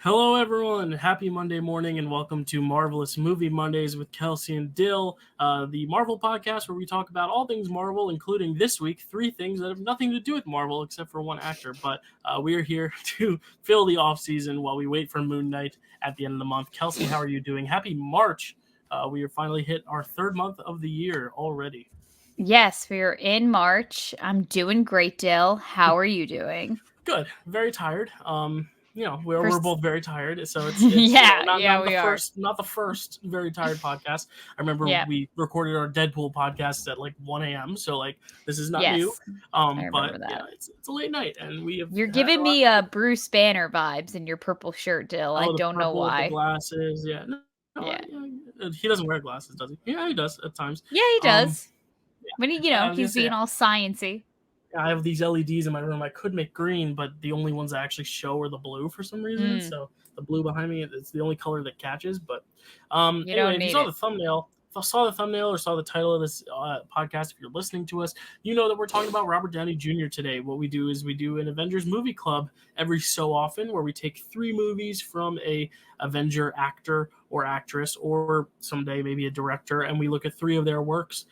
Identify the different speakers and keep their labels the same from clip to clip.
Speaker 1: Hello, everyone. Happy Monday morning, and welcome to Marvelous Movie Mondays with Kelsey and Dill, the Marvel podcast where we talk about all things Marvel, including this week 3 things that have nothing to do with Marvel except for one actor. But we are here to fill the off season while we wait for Moon Knight at the end of the month. Kelsey, how are you doing? Happy March. We are finally hit our 3rd month of the year already.
Speaker 2: Yes, we are in March. I'm doing great, Dill. How are you doing?
Speaker 1: Good. Very tired. We're
Speaker 2: First,
Speaker 1: both very tired, so it's
Speaker 2: yeah, we are.
Speaker 1: not the first very tired podcast. I remember
Speaker 2: Yeah,
Speaker 1: we recorded our Deadpool podcast at like 1 a.m. So like this is not new.
Speaker 2: yes, I
Speaker 1: But
Speaker 2: remember
Speaker 1: yeah,
Speaker 2: that.
Speaker 1: it's a late night, and we have
Speaker 2: You're
Speaker 1: had a
Speaker 2: giving
Speaker 1: lot.
Speaker 2: me Bruce Banner vibes in your purple shirt, Dill. I
Speaker 1: Oh, the
Speaker 2: don't know
Speaker 1: purple with the
Speaker 2: why.
Speaker 1: glasses. Yeah,
Speaker 2: Yeah,
Speaker 1: he doesn't wear glasses, does he? Yeah, he does at times.
Speaker 2: yeah, he
Speaker 1: Um,
Speaker 2: does. When
Speaker 1: I was gonna
Speaker 2: he's
Speaker 1: say
Speaker 2: being all sciency.
Speaker 1: I have these LEDs in my room. I could make green, but the only ones that actually show are the blue for some reason.
Speaker 2: Mm,
Speaker 1: So the blue behind me, it's the only color that catches. But
Speaker 2: you
Speaker 1: anyway,
Speaker 2: don't
Speaker 1: if you
Speaker 2: need
Speaker 1: saw
Speaker 2: it.
Speaker 1: the thumbnail, or saw the title of this podcast, if you're listening to us, you know that we're talking about Robert Downey Jr. today. What we do is we do an Avengers movie club every so often, where we take 3 movies from a Avenger actor or actress, or someday maybe a director, and we look at 3 of their works.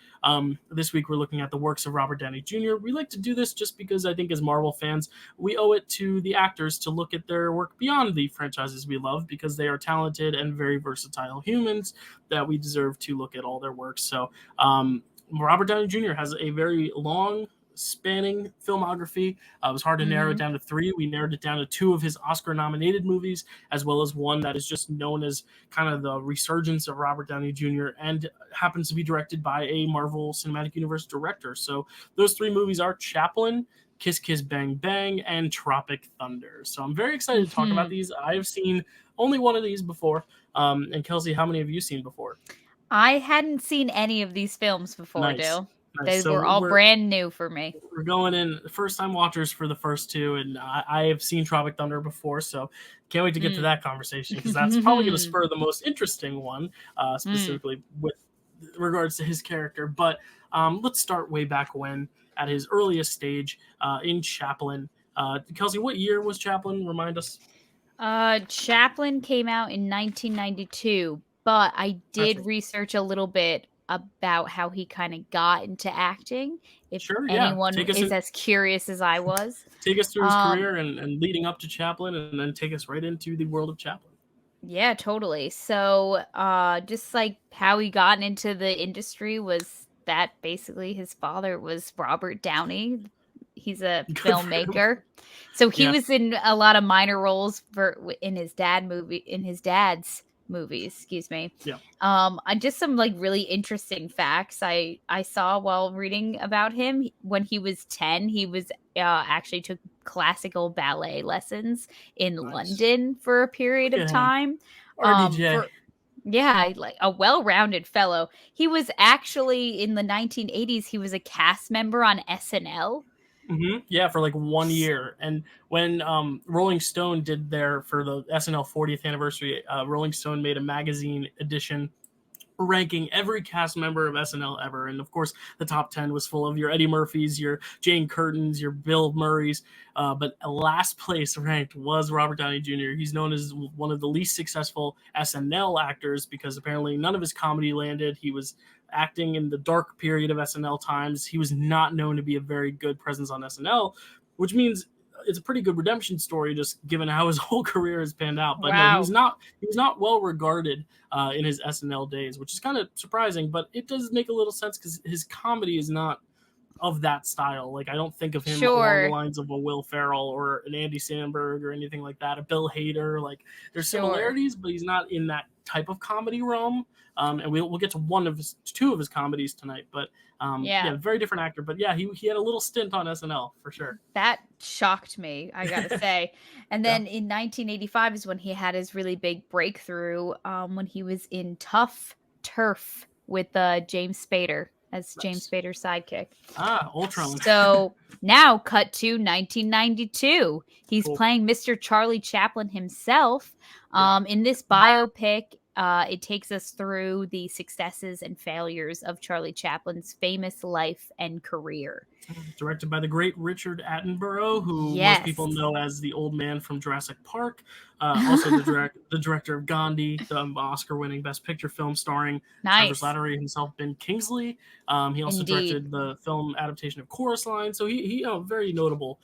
Speaker 1: This week we're looking at the works of Robert Downey Jr. We like to do this just because I think as Marvel fans, we owe it to the actors to look at their work beyond the franchises we love, because they are talented and very versatile humans that we deserve to look at all their works. So Robert Downey Jr. has a very long spanning filmography. It was hard to narrow it
Speaker 2: Hmm.
Speaker 1: down to 3. We narrowed it down to 2 of his Oscar nominated movies, as well as one that is just known as kind of the resurgence of Robert Downey Jr. and happens to be directed by a Marvel Cinematic Universe director. So those 3 movies are Chaplin, Kiss Kiss Bang Bang, and Tropic Thunder. So I'm very excited to talk about
Speaker 2: Hmm.
Speaker 1: these. I have seen only one of these before. And Kelsey, how many have you seen before?
Speaker 2: I hadn't seen any of these films before,
Speaker 1: Nice.
Speaker 2: Dill.
Speaker 1: Nice.
Speaker 2: They
Speaker 1: So
Speaker 2: were all brand new for me.
Speaker 1: we're going in first time watchers for the first 2, and I have seen Tropic Thunder before, so can't wait to get to
Speaker 2: Mm.
Speaker 1: that conversation, because that's probably going to spur the most interesting one,
Speaker 2: Mm.
Speaker 1: specifically with regards to his character. But let's start way back when, at his earliest stage, in Chaplin. Kelsey, what year was Chaplin? Remind us.
Speaker 2: Chaplin came out in 1992, but I
Speaker 1: That's
Speaker 2: did
Speaker 1: it.
Speaker 2: research a little bit about how he kind of got into acting. If
Speaker 1: Sure, yeah.
Speaker 2: anyone is as curious as I was,
Speaker 1: Take us through his
Speaker 2: um,
Speaker 1: career and leading up to Chaplin, and then take us right into the world of Chaplin.
Speaker 2: yeah, totally. So, just like how he got into the industry was that basically his father was Robert Downey. He's a
Speaker 1: Good for him.
Speaker 2: filmmaker. So he
Speaker 1: Yeah.
Speaker 2: was in a lot of minor roles in his dad's movies, excuse me.
Speaker 1: Yeah.
Speaker 2: I just some like really interesting facts I saw while reading about him. When he was 10, he was actually took classical ballet lessons in
Speaker 1: Nice.
Speaker 2: London for a period
Speaker 1: Look
Speaker 2: of
Speaker 1: at him.
Speaker 2: time.
Speaker 1: RDJ.
Speaker 2: For yeah, like a well-rounded fellow. He was actually in the 1980s. He was a cast member on SNL.
Speaker 1: Yeah, for like 1 year. And when Rolling Stone did their for the SNL 40th anniversary, Rolling Stone made a magazine edition ranking every cast member of SNL ever. And of course, the top 10 was full of your Eddie Murphys, your Jane Curtins, your Bill Murrays. But last place ranked was Robert Downey Jr. He's known as one of the least successful SNL actors because apparently none of his comedy landed. He was acting in the dark period of SNL times. He was not known to be a very good presence on SNL, which means it's a pretty good redemption story, just given how his whole career has panned out. But no, he was
Speaker 2: Wow.
Speaker 1: not well regarded in his SNL days, which is kind of surprising. But it does make a little sense because his comedy is not of that style. Like I don't think of him along the
Speaker 2: Sure.
Speaker 1: lines of a Will Ferrell or an Andy Samberg or anything like that. A Bill Hader. Like there's
Speaker 2: Sure.
Speaker 1: similarities, but he's not in that type of comedy realm. And we'll get to 2 of his comedies tonight. But
Speaker 2: Yeah.
Speaker 1: yeah, very different actor. But yeah, he had a little stint on SNL for sure.
Speaker 2: That shocked me, I gotta say. And
Speaker 1: Yeah,
Speaker 2: then in 1985 is when he had his really big breakthrough, when he was in Tough Turf with James Spader as James
Speaker 1: nice.
Speaker 2: Spader's sidekick.
Speaker 1: Ultron.
Speaker 2: So now cut to 1992. He's
Speaker 1: Cool.
Speaker 2: playing Mr. Charlie Chaplin himself.
Speaker 1: Yeah.
Speaker 2: In this biopic, it takes us through the successes and failures of Charlie Chaplin's famous life and career.
Speaker 1: Directed by the great Richard Attenborough, who most
Speaker 2: Yes.
Speaker 1: people know as the old man from Jurassic Park. Also, the director of Gandhi, the Oscar-winning Best Picture film starring Trevor
Speaker 2: Nice.
Speaker 1: Slattery himself, Ben Kingsley. He also
Speaker 2: Indeed.
Speaker 1: directed the film adaptation of Chorus Line. So he very notable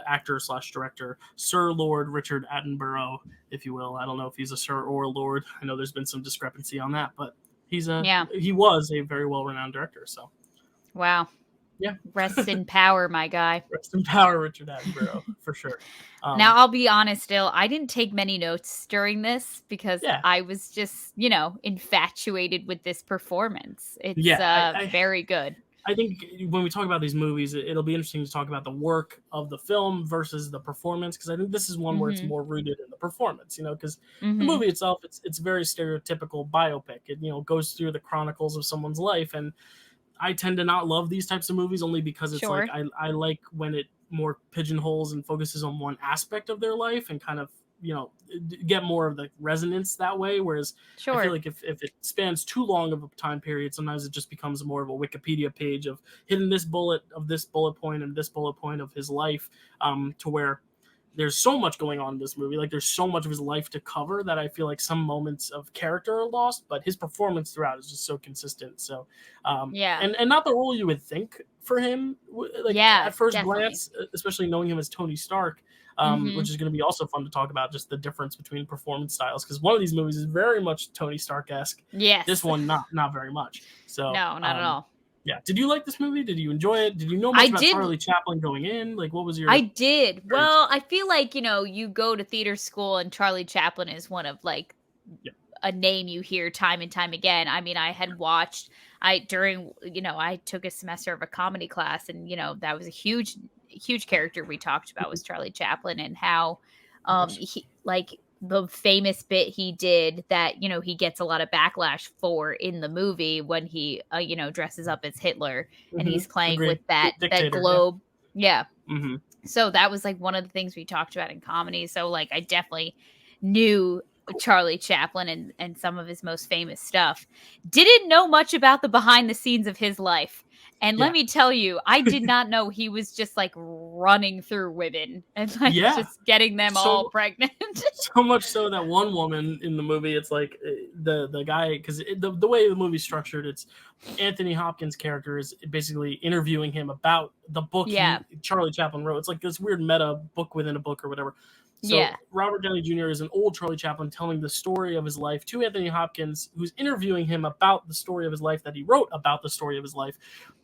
Speaker 1: actor slash director, Sir Lord Richard Attenborough, if you will. I don't know if he's a Sir or a Lord. I know there's been some discrepancy on that, but
Speaker 2: Yeah.
Speaker 1: he was a very well-renowned director. So
Speaker 2: Wow.
Speaker 1: yeah.
Speaker 2: Rest in power, my guy.
Speaker 1: Rest in power, Richard Attenborough, for sure.
Speaker 2: Now, I'll be honest, still, I didn't take many notes during this because
Speaker 1: Yeah.
Speaker 2: I was just, infatuated with this performance. It's
Speaker 1: Yeah,
Speaker 2: very good.
Speaker 1: I think when we talk about these movies, it'll be interesting to talk about the work of the film versus the performance, because I think this is one where it's more rooted in the performance, because the movie itself, it's very stereotypical biopic. It goes through the chronicles of someone's life, and I tend to not love these types of movies only because it's
Speaker 2: Sure.
Speaker 1: like I like when it more pigeonholes and focuses on one aspect of their life and kind of get more of the resonance that way. Whereas I
Speaker 2: Sure.
Speaker 1: feel like if it spans too long of a time period, sometimes it just becomes more of a Wikipedia page of hitting this bullet point and this bullet point of his life, to where there's so much going on in this movie. Like there's so much of his life to cover that I feel like some moments of character are lost, but his performance throughout is just so consistent. So,
Speaker 2: Yeah.
Speaker 1: and not the role you would think for him, like
Speaker 2: Yeah,
Speaker 1: at first
Speaker 2: definitely.
Speaker 1: glance, especially knowing him as Tony Stark, which is going to be also fun to talk about, just the difference between performance styles. Because one of these movies is very much Tony Stark-esque.
Speaker 2: Yes.
Speaker 1: This one, not very much. So
Speaker 2: No, not at all.
Speaker 1: Yeah. Did you like this movie? Did you enjoy it? Did you know much about Charlie Chaplin going in? Like, what was your...
Speaker 2: I did. Well, I feel like, you go to theater school and Charlie Chaplin is one of like a name you hear time and time again. I mean, I had watched I took a semester of a comedy class, and that was a huge character we talked about was Charlie Chaplin, and how he, like, the famous bit he did that he gets a lot of backlash for in the movie when he dresses up as Hitler and he's playing with that globe. Yeah. So that was like one of the things we talked about in comedy. So like I definitely knew Charlie Chaplin and some of his most famous stuff. Didn't know much about the behind the scenes of his life. And let me tell you, I did not know he was just like running through women and like just getting them all pregnant.
Speaker 1: So much so that one woman in the movie, it's like the guy, because the way the movie's structured, it's Anthony Hopkins' character is basically interviewing him about the book Charlie Chaplin wrote. It's like this weird meta book within a book or whatever. So Robert Downey Jr. is an old Charlie Chaplin telling the story of his life to Anthony Hopkins, who's interviewing him about the story of his life that he wrote about the story of his life.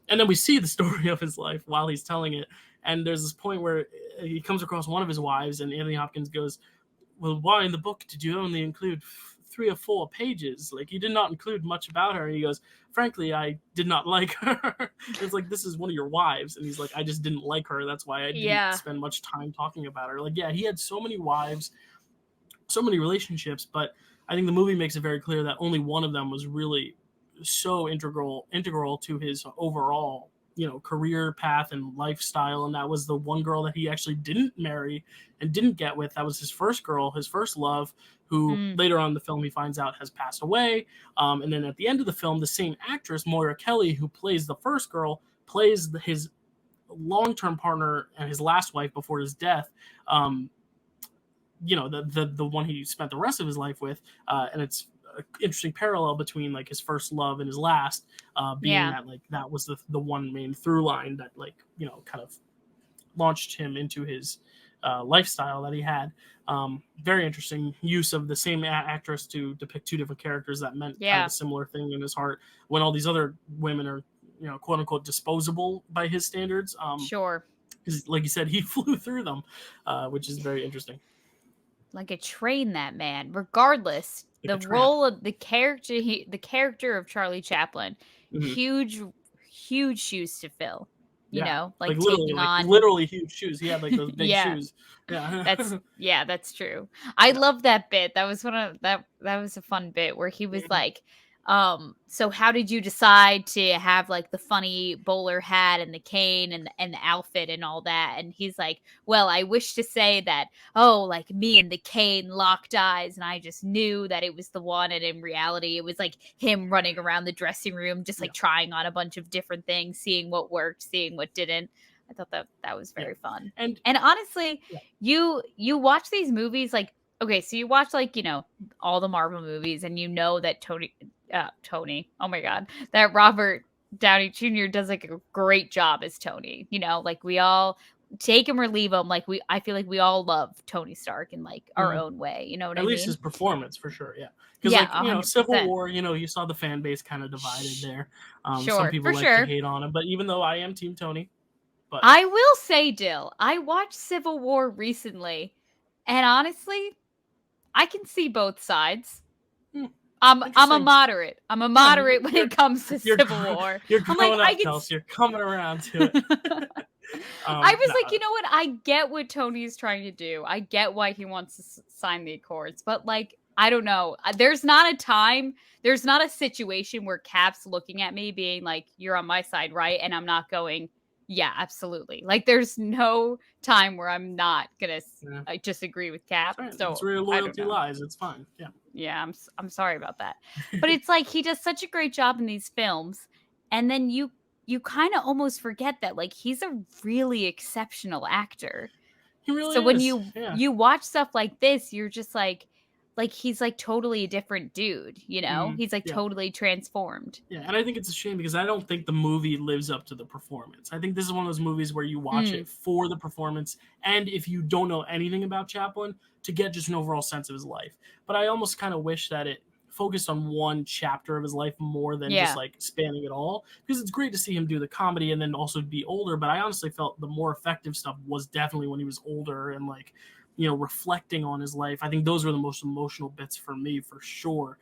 Speaker 1: And then we see the story of his life while he's telling it. And there's this point where he comes across one of his wives, and Anthony Hopkins goes, "Well, why in the book did you only include 3 or 4 pages? Like, you did not include much about her." And he goes, "Frankly, I did not like her." It's like, this is one of your wives. And he's like, "I just didn't like her. That's why I didn't spend much time talking about her." Like, he had so many wives, so many relationships, but I think the movie makes it very clear that only one of them was really so integral to his overall career path and lifestyle, and that was the one girl that he actually didn't marry and didn't get with. That was his first girl, his first love, who later on in the film he finds out has passed away. And then at the end of the film, the same actress, Moira Kelly, who plays the first girl, plays his long-term partner and his last wife before his death, the one he spent the rest of his life with, and it's interesting parallel between like his first love and his last, being that like that was the one main through line that like kind of launched him into his lifestyle that he had. Very interesting use of the same actress to depict 2 different characters that meant kind of a similar thing in his heart, when all these other women are quote unquote disposable by his standards.
Speaker 2: Sure.
Speaker 1: Because like you said, he flew through them, which is very interesting.
Speaker 2: Like a train, that man. Regardless, the role of the character of Charlie Chaplin, huge shoes to fill. You know, like
Speaker 1: literally huge shoes. He had like those big shoes. Yeah,
Speaker 2: that's true. I love that bit. That was that was a fun bit where he was like, so how did you decide to have like the funny bowler hat and the cane and the outfit and all that? And he's like, well, I wish to say that, like me and the cane locked eyes and I just knew that it was the one. And in reality, it was like him running around the dressing room, just like trying on a bunch of different things, seeing what worked, seeing what didn't. I thought that was very fun.
Speaker 1: And
Speaker 2: honestly,
Speaker 1: yeah.
Speaker 2: you watch these movies like, okay, so you watch like, all the Marvel movies, and you know that Tony, oh my god, that Robert Downey Jr. does like a great job as Tony. Like we all take him or leave him. Like I feel like we all love Tony Stark in like our own way. You know what
Speaker 1: At
Speaker 2: I
Speaker 1: least
Speaker 2: mean?
Speaker 1: his performance for sure, yeah. Because
Speaker 2: Yeah,
Speaker 1: Civil
Speaker 2: 100%.
Speaker 1: War, you saw the fan base kind of divided there. Some
Speaker 2: Sure,
Speaker 1: people
Speaker 2: for
Speaker 1: like to
Speaker 2: sure.
Speaker 1: hate on him, but even though I am Team Tony, but
Speaker 2: I will say, Dill, I watched Civil War recently, and honestly, I can see both sides. I'm a
Speaker 1: interesting.
Speaker 2: moderate. I'm a moderate when it comes to Civil War.
Speaker 1: You're
Speaker 2: I'm like,
Speaker 1: growing up, Kelsey. You're coming around to it.
Speaker 2: I was like, you know what? I get what Tony's trying to do. I get why he wants to sign the Accords, but like, I don't know. There's not a situation where Cap's looking at me being like, "You're on my side, right?" And I'm not going, "Yeah, absolutely." Like, there's no time where I'm not gonna just agree with Cap.
Speaker 1: Right.
Speaker 2: So
Speaker 1: That's where your loyalty lies. It's fine. Yeah.
Speaker 2: Yeah, I'm sorry about that. But it's like he does such a great job in these films, and then you kind of almost forget that like he's a really exceptional actor.
Speaker 1: He really
Speaker 2: So when
Speaker 1: is.
Speaker 2: you watch stuff like this, you're just like he's like totally a different dude, He's like totally transformed.
Speaker 1: Yeah, and I think it's a shame because I don't think the movie lives up to the performance. I think this is one of those movies where you watch it for the performance, and if you don't know anything about Chaplin, to get just an overall sense of his life. But I almost kind of wish that it focused on one chapter of his life more than just like spanning it all, because it's great to see him do the comedy and then also be older, but I honestly felt the more effective stuff was definitely when he was older and like reflecting on his life. I think those were the most emotional bits for me, for sure.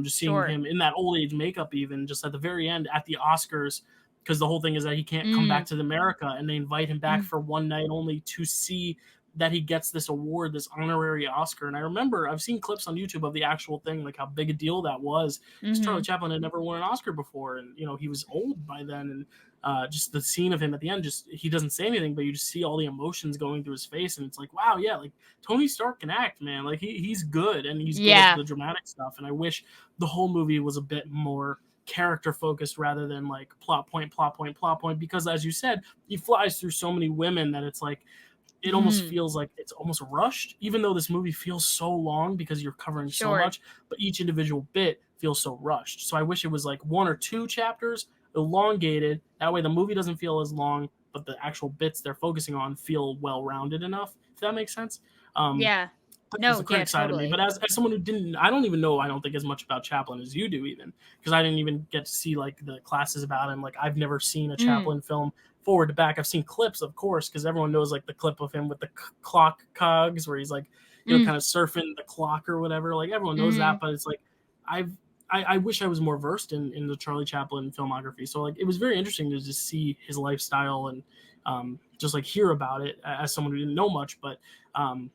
Speaker 1: Just seeing him in that old age makeup, even just at the very end at the Oscars, because the whole thing is that he can't come back to America, and they invite him back for one night only to see that he gets this award, this honorary Oscar. And I remember I've seen clips on YouTube of the actual thing, like how big a deal that was. Because Charlie Chaplin had never won an Oscar before, and he was old by then, and just the scene of him at the end, just he doesn't say anything, but you just see all the emotions going through his face, and it's like, wow, yeah, like Tony Stark can act, man. Like he's good, and he's good at the dramatic stuff. And I wish the whole movie was a bit more character focused rather than like plot point, because as you said, he flies through so many women that it's like it almost feels like it's almost rushed, even though this movie feels so long because you're covering so much, but each individual bit feels so rushed. So I wish it was like 1 or 2 chapters elongated. That way the movie doesn't feel as long, but the actual bits they're focusing on feel well-rounded enough, if that makes sense.
Speaker 2: Yeah.
Speaker 1: No, the critic side of me, but as someone who didn't, I don't think as much about Chaplin as you do, even because I didn't even get to see like the classes about him. Like I've never seen a Chaplin film forward to back. I've seen clips, of course, because everyone knows like the clip of him with the clock cogs where he's like, kind of surfing the clock or whatever. Like everyone knows that, but it's like I wish I was more versed in the Charlie Chaplin filmography. So like it was very interesting to just see his lifestyle and just like hear about it as someone who didn't know much. But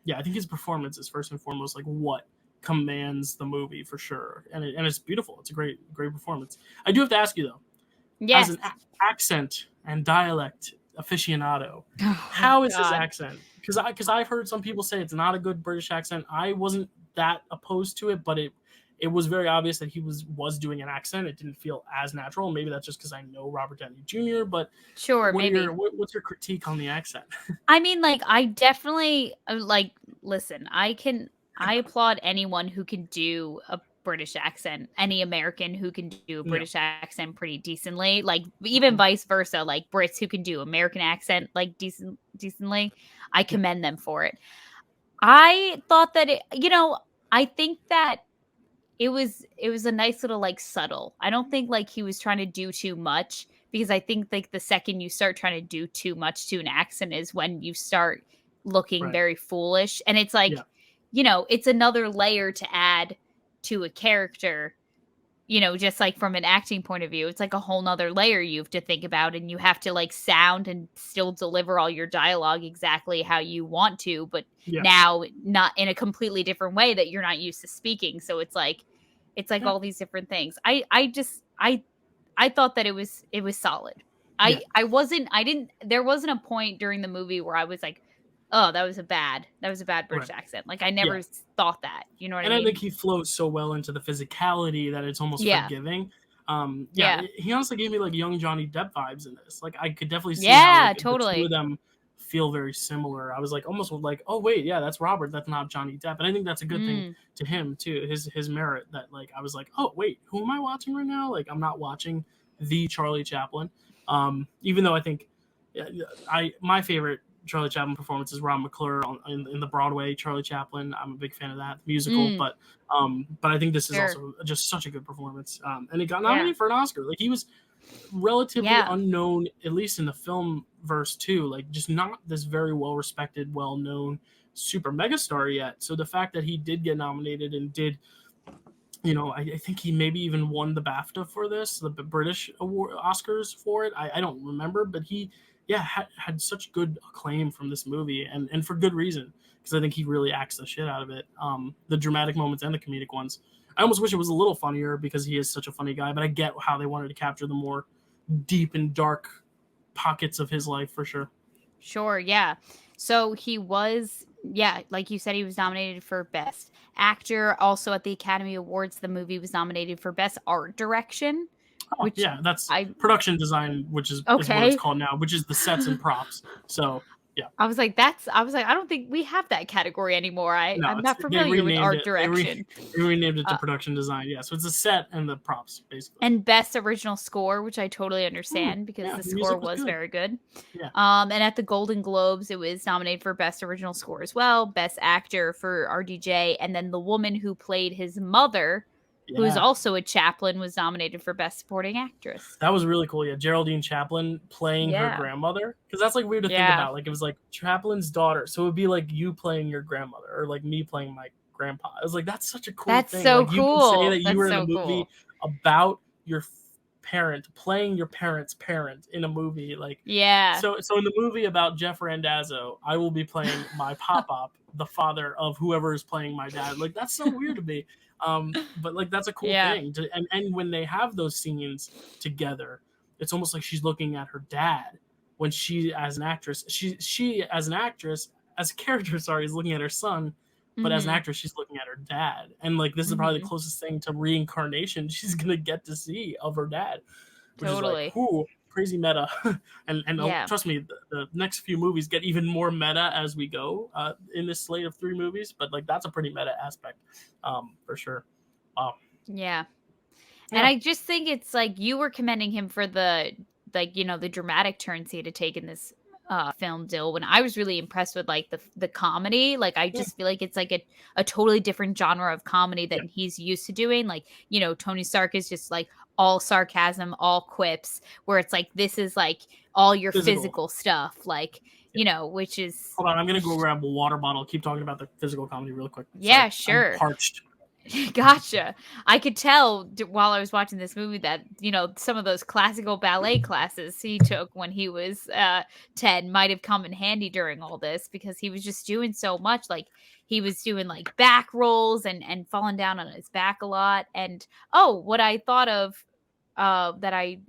Speaker 1: yeah, I think his performance is first and foremost like what commands the movie for sure, and it's beautiful. It's a great performance. I do have to ask you though, as an accent and dialect aficionado, how is his accent? Because I've heard some people say it's not a good British accent. I wasn't that opposed to it, but it was very obvious that he was doing an accent. It didn't feel as natural. Maybe that's just because I know Robert Downey Jr., but what's your critique on the accent?
Speaker 2: I mean, like, I definitely, listen, I applaud anyone who can do a British accent, any American who can do a British accent pretty decently, like, even vice versa, like, Brits who can do American accent, like, decently, I commend them for it. I thought that I think that it was a nice little like subtle. I don't think like he was trying to do too much, because I think like the second you start trying to do too much to an accent is when you start looking very foolish. And it's like, it's another layer to add to a character, just like from an acting point of view. It's like a whole nother layer you have to think about, and you have to like sound and still deliver all your dialogue exactly how you want to, but now not in a completely different way that you're not used to speaking. So it's like all these different things. I thought that it was solid. There wasn't a point during the movie where I was like, oh, that was a bad British accent. Like I never thought that, you know what I mean?
Speaker 1: And I think he flows so well into the physicality that it's almost forgiving.
Speaker 2: Yeah.
Speaker 1: He honestly gave me like young Johnny Depp vibes in this. Like I could definitely see how
Speaker 2: Yeah,
Speaker 1: like the two of
Speaker 2: totally.
Speaker 1: them feel very similar. I was like almost like, oh wait, yeah, that's Robert, that's not Johnny Depp. And I think that's a good thing
Speaker 2: Mm.
Speaker 1: to him too, his merit that like I was like, oh wait, who am I watching right now? Like I'm not watching the Charlie Chaplin. Even though I think my favorite Charlie Chaplin performance is Ron McClure in the Broadway Charlie Chaplin. I'm a big fan of that musical,
Speaker 2: Mm.
Speaker 1: but I think this is
Speaker 2: Sure.
Speaker 1: also just such a good performance. And he got
Speaker 2: Yeah.
Speaker 1: nominated for an Oscar. Like he was relatively
Speaker 2: Yeah.
Speaker 1: unknown, at least in the film verse too. Like just not this very well respected, well known super megastar yet. So the fact that he did get nominated and did, I think he maybe even won the BAFTA for this, the British award Oscars for it. I don't remember, but he, yeah, had such good acclaim from this movie, and for good reason, because I think he really acts the shit out of it. The dramatic moments and the comedic ones. I almost wish it was a little funnier because he is such a funny guy, but I get how they wanted to capture the more deep and dark pockets of his life for sure.
Speaker 2: Sure, yeah. So he was, yeah, like you said, he was nominated for Best Actor. Also at the Academy Awards, the movie was nominated for Best Art Direction,
Speaker 1: Oh
Speaker 2: which
Speaker 1: yeah, that's
Speaker 2: I,
Speaker 1: production design, which is what it's
Speaker 2: okay.
Speaker 1: called now, which is the sets and props. So yeah.
Speaker 2: I was like, I don't think we have that category anymore.
Speaker 1: No,
Speaker 2: I'm not
Speaker 1: they
Speaker 2: familiar with
Speaker 1: renamed
Speaker 2: art
Speaker 1: it.
Speaker 2: direction.
Speaker 1: They renamed it to
Speaker 2: Uh,
Speaker 1: production design. Yeah, so it's a set and the props basically.
Speaker 2: and Best Original Score, which I totally
Speaker 1: Hmm,
Speaker 2: understand because
Speaker 1: yeah,
Speaker 2: the
Speaker 1: the
Speaker 2: score
Speaker 1: music was
Speaker 2: was
Speaker 1: good.
Speaker 2: very good.
Speaker 1: Yeah.
Speaker 2: And at the Golden Globes, it was nominated for Best Original Score as well, Best Actor for RDJ, and then the woman who played his mother, who is
Speaker 1: Yeah,
Speaker 2: also a chaplain, was nominated for Best Supporting Actress.
Speaker 1: that was really cool. Yeah, Geraldine Chaplin playing her
Speaker 2: Yeah.
Speaker 1: grandmother, because that's like weird to think
Speaker 2: Yeah.
Speaker 1: about. Like it was like Chaplin's daughter, so it would be like you playing your grandmother, or like me playing my grandpa. I was like, that's such a cool
Speaker 2: That's
Speaker 1: thing.
Speaker 2: so
Speaker 1: Like you can say
Speaker 2: cool.
Speaker 1: that you
Speaker 2: That's
Speaker 1: were in a
Speaker 2: so
Speaker 1: movie
Speaker 2: cool.
Speaker 1: about your parent playing your parent's parent in a movie. Like
Speaker 2: Yeah.
Speaker 1: so in the movie about Jeff Randazzo, I will be playing my pop-up, the father of whoever is playing my dad. Like that's so weird to me. But like that's a cool
Speaker 2: Yeah.
Speaker 1: thing. And when they have those scenes together, it's almost like she's looking at her dad when she as an actress, she as an actress, as a character, sorry, is looking at her son, but as an
Speaker 2: Mhm.
Speaker 1: actress, she's looking at her dad. And like this is probably the
Speaker 2: Mhm.
Speaker 1: closest thing to reincarnation she's gonna get to see of her dad, which is like,
Speaker 2: Totally.
Speaker 1: whoo, crazy meta. And
Speaker 2: Yeah.
Speaker 1: trust me, the next few movies get even more meta as we go in this slate of 3 movies. But like that's a pretty meta aspect, for sure. Wow.
Speaker 2: Yeah. And
Speaker 1: Yeah.
Speaker 2: I just think it's like you were commending him for the like, the dramatic turns he had to take in this film Dill, when I was really impressed with like the comedy. Like I
Speaker 1: Yeah.
Speaker 2: just feel like it's like a totally different genre of comedy
Speaker 1: Yeah.
Speaker 2: than he's used to doing. Like, Tony Stark is just like all sarcasm, all quips, where it's like this is like all your
Speaker 1: Physical.
Speaker 2: physical stuff, like, which is
Speaker 1: Hold on, I'm gonna go grab a water bottle. Keep talking about the physical comedy real quick. Sorry,
Speaker 2: yeah,
Speaker 1: I'm
Speaker 2: sure.
Speaker 1: parched.
Speaker 2: Gotcha. I could tell while I was watching this movie that, some of those classical ballet classes he took when he was 10 might have come in handy during all this, because he was just doing so much. Like he was doing like back rolls and falling down on his back a lot. And what I thought of that I,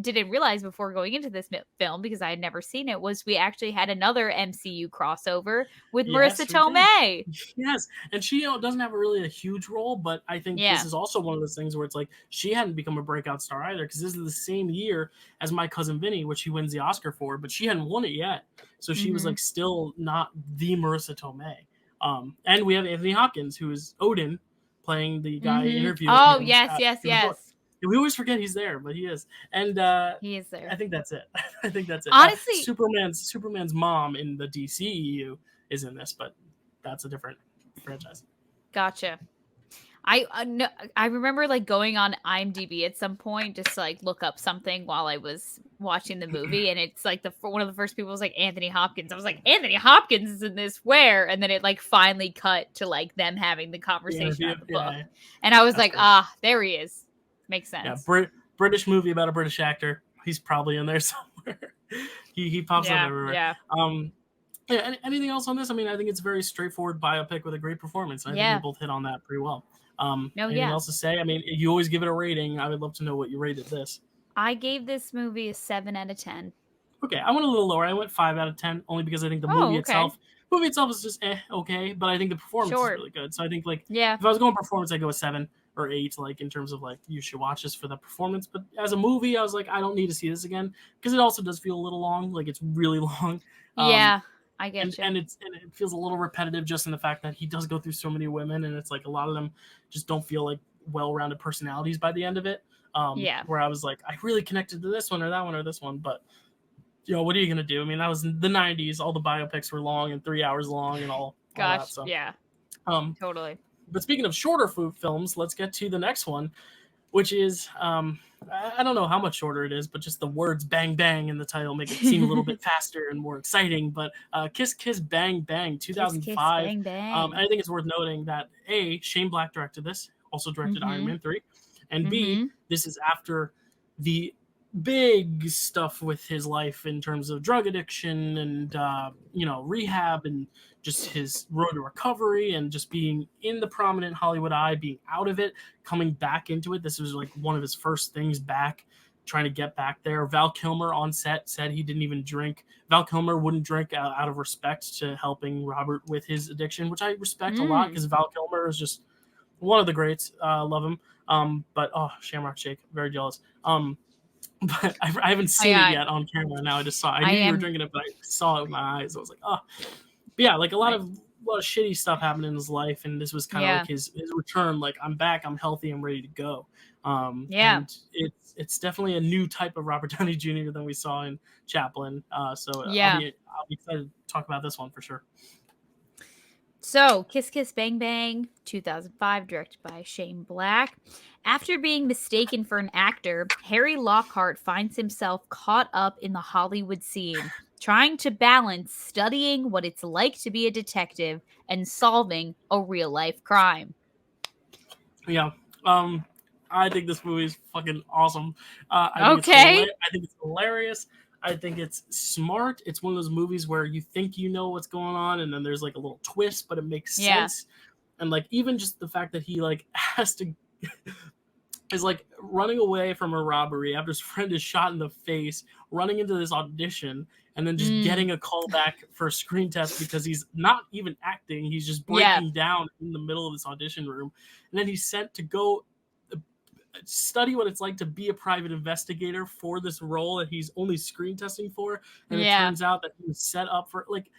Speaker 2: didn't realize before going into this film, because I had never seen it, was we actually had another MCU crossover with Marissa
Speaker 1: Yes, we did.
Speaker 2: Tomei.
Speaker 1: Yes, and she doesn't have really a huge role, but I think this
Speaker 2: Yeah.
Speaker 1: is also one of those things where it's like she hadn't become a breakout star either, because this is the same year as My Cousin Vinny, which she wins the Oscar for, but she hadn't won it yet, so she was
Speaker 2: Mm-hmm.
Speaker 1: like still not the Marissa Tomei. And we have Anthony Hopkins, who is Odin, playing the guy
Speaker 2: Mm-hmm.
Speaker 1: interviewing
Speaker 2: Oh,
Speaker 1: him
Speaker 2: yes, yes,
Speaker 1: in the book.
Speaker 2: yes.
Speaker 1: We always forget he's there, but he is. And
Speaker 2: He is there.
Speaker 1: I think that's it. I think that's it.
Speaker 2: Honestly,
Speaker 1: Superman's mom in the DCEU is in this, but that's a different franchise.
Speaker 2: gotcha. No, I remember like going on IMDb at some point just to like look up something while I was watching the movie, and it's like one of the first people was like Anthony Hopkins. I was like, Anthony Hopkins is in this, where? And then it like finally cut to like them having the conversation on the book, and I was
Speaker 1: That's
Speaker 2: like,
Speaker 1: cool.
Speaker 2: there he is. Makes sense.
Speaker 1: Yeah, British movie about a British actor. He's probably in there somewhere. he pops up everywhere.
Speaker 2: Yeah.
Speaker 1: Yeah. Anything else on this? I mean, I think it's a very straightforward biopic with a great performance. I think we both hit on that pretty well. Anything else to say? I mean, you always give it a rating. I would love to know what you rated this.
Speaker 2: I gave this movie a 7 out of 10.
Speaker 1: Okay, I went a little lower. I went 5 out of 10, only because I think the movie itself is just okay, but I think the performance is really good. So I think like if I was going performance, I'd go a 7. or 8, like in terms of like you should watch this for the performance. But as a movie, I was like, I don't need to see this again because it also does feel a little long. Like it's really long. Um,
Speaker 2: Yeah, I get you.
Speaker 1: and it feels a little repetitive just in the fact that he does go through so many women, and it's like a lot of them just don't feel like well-rounded personalities by the end of it.
Speaker 2: Yeah.
Speaker 1: Where I was like, I really connected to this one or that one or this one, but what are you gonna do? I mean, that was the '90s. All the biopics were long and 3 hours long and all that.
Speaker 2: Gosh,
Speaker 1: So,
Speaker 2: yeah, totally.
Speaker 1: but speaking of shorter films, let's get to the next one, which is I don't know how much shorter it is, but just the words "bang bang" in the title make it seem a little bit faster and more exciting. But Kiss Kiss Bang Bang,
Speaker 2: Kiss,
Speaker 1: 2005.
Speaker 2: bang, bang.
Speaker 1: And I think it's worth noting that A, Shane Black directed this, also directed Iron Man 3, and B, this is after the big stuff with his life in terms of drug addiction and rehab and just his road to recovery and just being in the prominent Hollywood eye, being out of it, coming back into it. This was like one of his first things back, trying to get back there. Val Kilmer on set said he didn't even drink. Val Kilmer wouldn't drink out of respect to helping Robert with his addiction, which I respect a lot because Val Kilmer is just one of the greats. Love him. But Shamrock Shake, very jealous. But I haven't seen it yet on camera. Now I just saw. I knew you were drinking it, but I saw it with my eyes. I was like, oh, but yeah, like a lot of shitty stuff happened in his life, and this was kind of like his return. Like, I'm back, I'm healthy, I'm ready to go. And it's definitely a new type of Robert Downey Jr. than we saw in Chaplin. So I'll be excited to talk about this one for sure.
Speaker 2: So, Kiss Kiss Bang Bang, 2005, directed by Shane Black. After being mistaken for an actor, Harry Lockhart finds himself caught up in the Hollywood scene, trying to balance studying what it's like to be a detective and solving a real-life crime.
Speaker 1: Yeah. I think this movie is fucking awesome. I think it's hilarious. I think it's smart. It's one of those movies where you think you know what's going on, and then there's like a little twist, but it makes sense. And like even just the fact that he like has to is like running away from a robbery after his friend is shot in the face, running into this audition, and then just getting a call back for a screen test because he's not even acting. He's just breaking down in the middle of this audition room. And then he's sent to go study what it's like to be a private investigator for this role that he's only screen testing for. And it turns out that he was set up for like,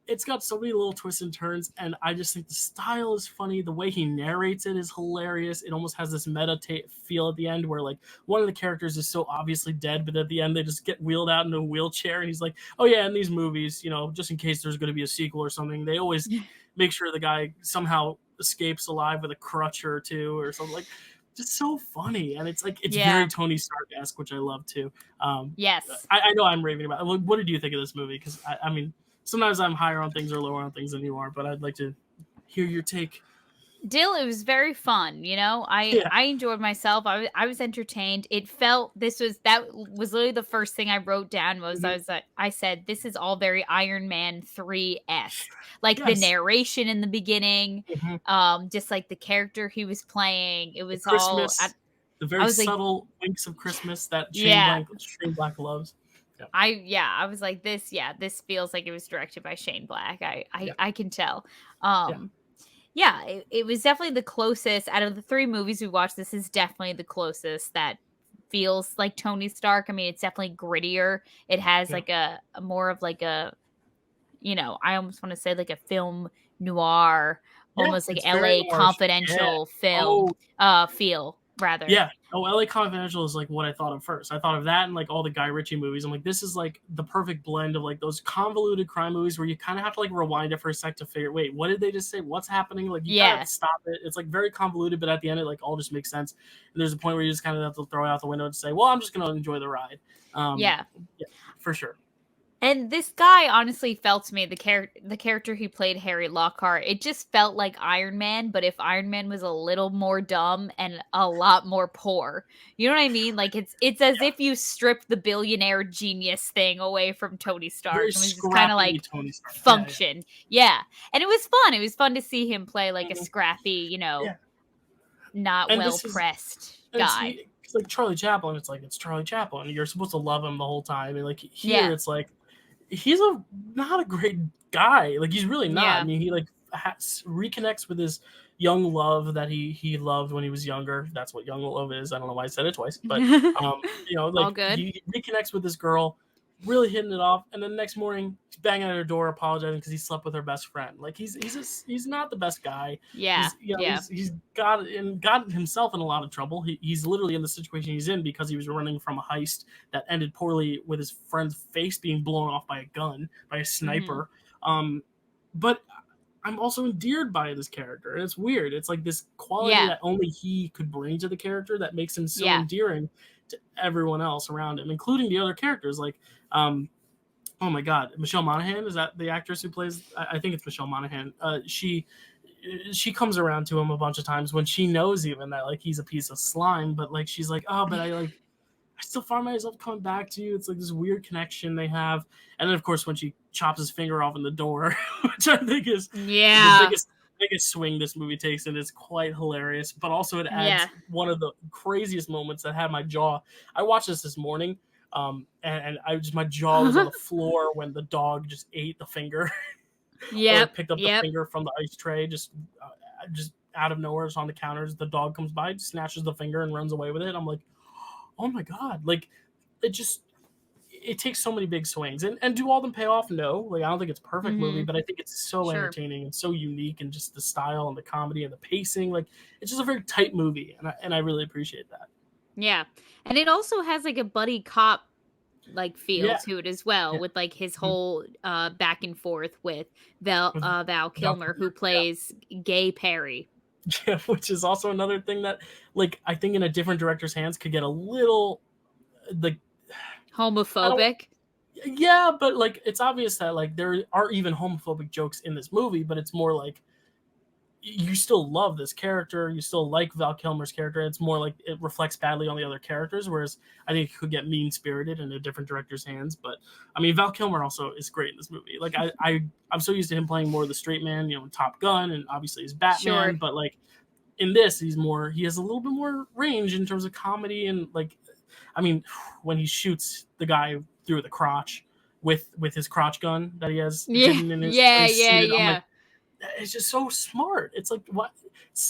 Speaker 1: it's got so many little twists and turns, and I just think the style is funny. The way he narrates it is hilarious. It almost has this meta feel at the end where like one of the characters is so obviously dead, but at the end they just get wheeled out in a wheelchair, and he's like, oh yeah, in these movies, just in case there's going to be a sequel or something, they always make sure the guy somehow escapes alive with a crutch or two or something. Like, just so funny, and it's very Tony Stark-esque, which I love too.
Speaker 2: Yes,
Speaker 1: I know I'm raving about it. What did you think of this movie? Because I mean, sometimes I'm higher on things or lower on things than you are, but I'd like to hear your take.
Speaker 2: Dill, it was very fun. I enjoyed myself. I was entertained. It felt that was literally the first thing I wrote down was I said this is all very Iron Man 3-esque. Like the narration in the beginning, just like the character he was playing. It was all
Speaker 1: the very subtle winks of Christmas that Shane Black loves.
Speaker 2: I was like this feels like it was directed by Shane Black. I can tell. It was definitely the closest out of the 3 movies we watched. This is definitely the closest that feels like Tony Stark. I mean, it's definitely grittier. It has like a more of like a, I almost want to say like a film noir, almost like LA Confidential film feel rather.
Speaker 1: Yeah. Oh, LA Confidential is like what I thought of first. I thought of that and like all the Guy Ritchie movies. I'm like, this is like the perfect blend of like those convoluted crime movies where you kind of have to like rewind it for a sec to figure, wait, what did they just say? What's happening? Like you gotta stop it. It's like very convoluted, but at the end it like all just makes sense. And there's a point where you just kind of have to throw it out the window and say, well, I'm just gonna enjoy the ride. Yeah, for sure.
Speaker 2: And this guy honestly felt to me, the character he played, Harry Lockhart, it just felt like Iron Man, but if Iron Man was a little more dumb and a lot more poor. You know what I mean? Like it's as if you stripped the billionaire genius thing away from Tony Stark. It was just kind of like function. Yeah. And it was fun. It was fun to see him play like a scrappy, not well-pressed guy.
Speaker 1: It's like Charlie Chaplin. It's Charlie Chaplin. You're supposed to love him the whole time. And like here, it's like, he's not a great guy. Like he's really not. I mean, he like reconnects with his young love that he loved when he was younger. That's what young love is. I don't know why I said it twice, but
Speaker 2: All good.
Speaker 1: he reconnects with this girl, really hitting it off, and then the next morning he's banging at her door, apologizing because he slept with her best friend. Like he's not the best guy.
Speaker 2: Yeah,
Speaker 1: He's got himself in a lot of trouble. He's literally in the situation he's in because he was running from a heist that ended poorly with his friend's face being blown off by a gun, by a sniper. But I'm also endeared by this character, and it's weird. It's like this quality that only he could bring to the character that makes him so endearing to everyone else around him, including the other characters. Like, oh my God, Michelle Monaghan, is that the actress who plays? I think it's Michelle Monaghan. She comes around to him a bunch of times when she knows even that like he's a piece of slime, but like she's like, oh, but I still find myself coming back to you. It's like this weird connection they have. And then, of course, when she chops his finger off in the door, which I think is the biggest swing this movie takes, and it's quite hilarious. But also it adds one of the craziest moments that had my jaw. I watched this morning, and my jaw was on the floor when the dog just ate the finger. Picked up the finger from the ice tray, just out of nowhere. It's on the counters. The dog comes by, snatches the finger, and runs away with it. I'm like, oh my God, like it takes so many big swings, and do all of them pay off? No, like I don't think it's a perfect movie, but I think it's so entertaining and so unique, and just the style and the comedy and the pacing, like it's just a very tight movie, and I really appreciate that.
Speaker 2: Yeah, and it also has like a buddy cop like feel to it as well, with like his whole back and forth with Val Kilmer, who plays Gay Perry.
Speaker 1: Yeah, which is also another thing that, like, I think in a different director's hands could get a little, like,
Speaker 2: homophobic.
Speaker 1: Yeah, but like it's obvious that like there are even homophobic jokes in this movie, but it's more like you still love this character, you still like Val Kilmer's character. It's more like it reflects badly on the other characters, whereas I think it could get mean-spirited in a different director's hands. But I mean, Val Kilmer also is great in this movie. Like I'm so used to him playing more of the straight man, you know, Top Gun, and obviously he's Batman, but like in this he has a little bit more range in terms of comedy. And like, I mean, when he shoots the guy through the crotch with his crotch gun that he has in his suit, it's just so smart. It's like what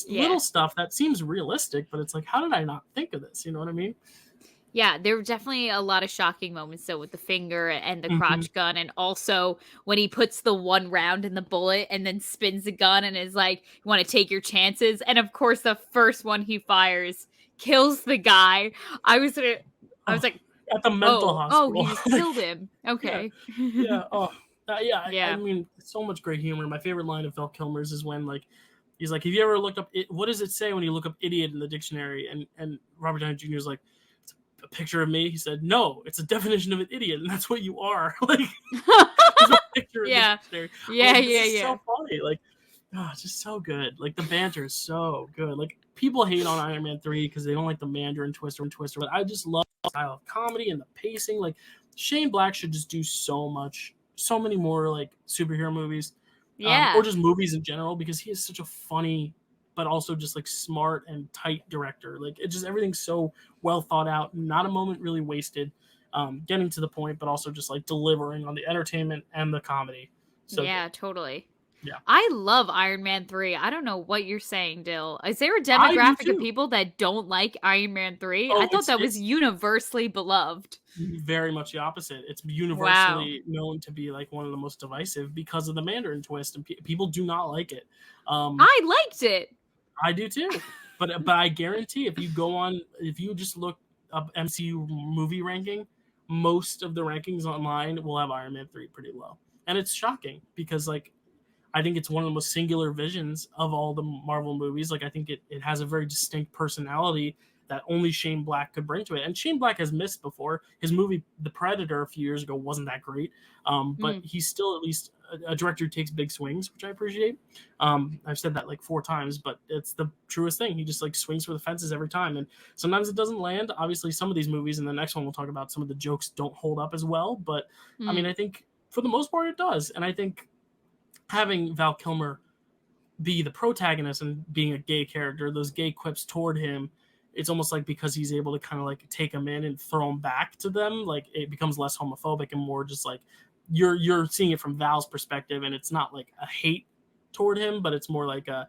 Speaker 1: little stuff that seems realistic, but it's like, how did I not think of this? You know what I mean?
Speaker 2: Yeah, there were definitely a lot of shocking moments though, with the finger and the crotch gun, and also when he puts the one round in the bullet and then spins the gun and is like, "You want to take your chances?" And of course, the first one he fires kills the guy. I was like,
Speaker 1: at the mental hospital.
Speaker 2: Oh, he just killed him. Okay.
Speaker 1: Yeah. I mean, so much great humor. My favorite line of Val Kilmer's is when like he's like, "Have you ever looked up what does it say when you look up idiot in the dictionary?" And Robert Downey Jr. is like, "It's a picture of me." He said, "No, it's a definition of an idiot, and that's what you are." Like, there's a picture in the dictionary. It's so funny. Like, it's just so good. Like the banter is so good. Like people hate on Iron Man 3 because they don't like the Mandarin Twister, but I just love the style of comedy and the pacing. Like Shane Black should just do so many more like superhero movies, or just movies in general, because he is such a funny but also just like smart and tight director. Like it just, everything's so well thought out, not a moment really wasted, getting to the point, but also just like delivering on the entertainment and the comedy. So
Speaker 2: totally.
Speaker 1: Yeah,
Speaker 2: I love Iron Man 3. I don't know what you're saying, Dill. Is there a demographic of people that don't like Iron Man 3? I thought that was universally beloved.
Speaker 1: Very much the opposite. It's universally known to be like one of the most divisive because of the Mandarin twist, and people do not like it.
Speaker 2: I liked it.
Speaker 1: I do too. But I guarantee if you just look up MCU movie ranking, most of the rankings online will have Iron Man 3 pretty low. And it's shocking because like I think it's one of the most singular visions of all the Marvel movies. Like I think it has a very distinct personality that only Shane Black could bring to it. And Shane Black has missed before. His movie The Predator a few years ago wasn't that great. But he's still at least a director who takes big swings, which I appreciate. I've said that like 4 times, but it's the truest thing. He just like swings for the fences every time. And sometimes it doesn't land. Obviously some of these movies, and the next one we'll talk about, some of the jokes don't hold up as well. But I mean, I think for the most part it does. And I think having Val Kilmer be the protagonist and being a gay character, those gay quips toward him, it's almost like because he's able to kind of like take them in and throw them back to them, like it becomes less homophobic and more just like you're seeing it from Val's perspective, and it's not like a hate toward him, but it's more like a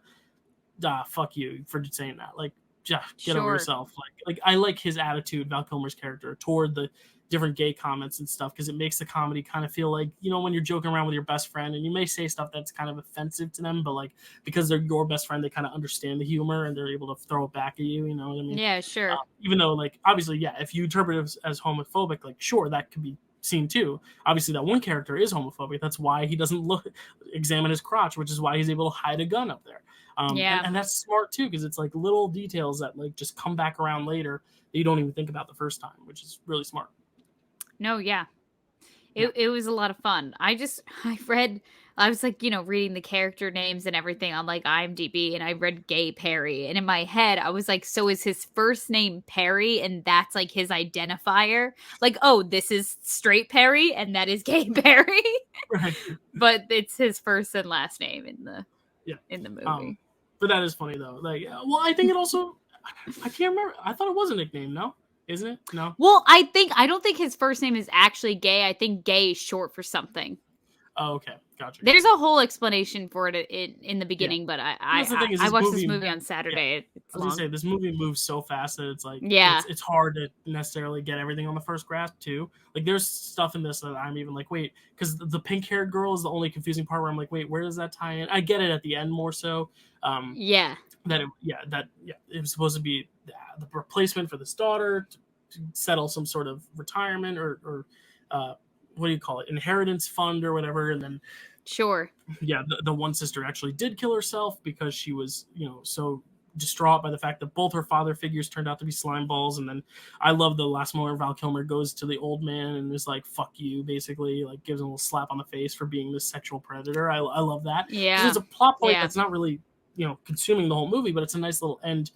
Speaker 1: fuck you for saying that. Like, get over
Speaker 2: Sure.
Speaker 1: yourself. Like I like his attitude, Val Kilmer's character, toward the different gay comments and stuff, because it makes the comedy kind of feel like, you know, when you're joking around with your best friend and you may say stuff that's kind of offensive to them, but like because they're your best friend, they kind of understand the humor and they're able to throw it back at you. You know what I mean?
Speaker 2: Yeah, sure.
Speaker 1: Even though, like, obviously, yeah, if you interpret it as homophobic, like, sure, that could be seen too. Obviously, that one character is homophobic. That's why he doesn't examine his crotch, which is why he's able to hide a gun up there.
Speaker 2: Yeah.
Speaker 1: And that's smart too, because it's like little details that like just come back around later that you don't even think about the first time, which is really smart.
Speaker 2: No, yeah. It was a lot of fun. I was like, you know, reading the character names and everything on like IMDb, and I read Gay Perry, and in my head I was like, so is his first name Perry and that's like his identifier? Like, oh, this is straight Perry and that is Gay Perry.
Speaker 1: Right.
Speaker 2: But it's his first and last name in the movie.
Speaker 1: But that is funny though. Like, well, I think it also, I can't remember. I thought it was a nickname. No, isn't it? No.
Speaker 2: Well, I don't think his first name is actually Gay. I think Gay is short for something.
Speaker 1: Oh, okay, gotcha.
Speaker 2: There's a whole explanation for it in the beginning, but I watched this movie on Saturday.
Speaker 1: Yeah. I was gonna say, this movie moves so fast that it's like,
Speaker 2: yeah,
Speaker 1: it's hard to necessarily get everything on the first grasp too. Like, there's stuff in this that I'm even like, wait, because the pink-haired girl is the only confusing part where I'm like, wait, where does that tie in? I get it at the end more so.
Speaker 2: Yeah.
Speaker 1: It was supposed to be the replacement for this daughter to settle some sort of retirement or what do you call it, inheritance fund or whatever, and then
Speaker 2: sure,
Speaker 1: yeah, the one sister actually did kill herself because she was, you know, so distraught by the fact that both her father figures turned out to be slime balls. And then I love the last moment Val Kilmer goes to the old man and is like, fuck you, basically, like gives him a little slap on the face for being this sexual predator. I love that.
Speaker 2: Yeah,
Speaker 1: it's a plot point that's not really, you know, consuming the whole movie, but it's a nice little end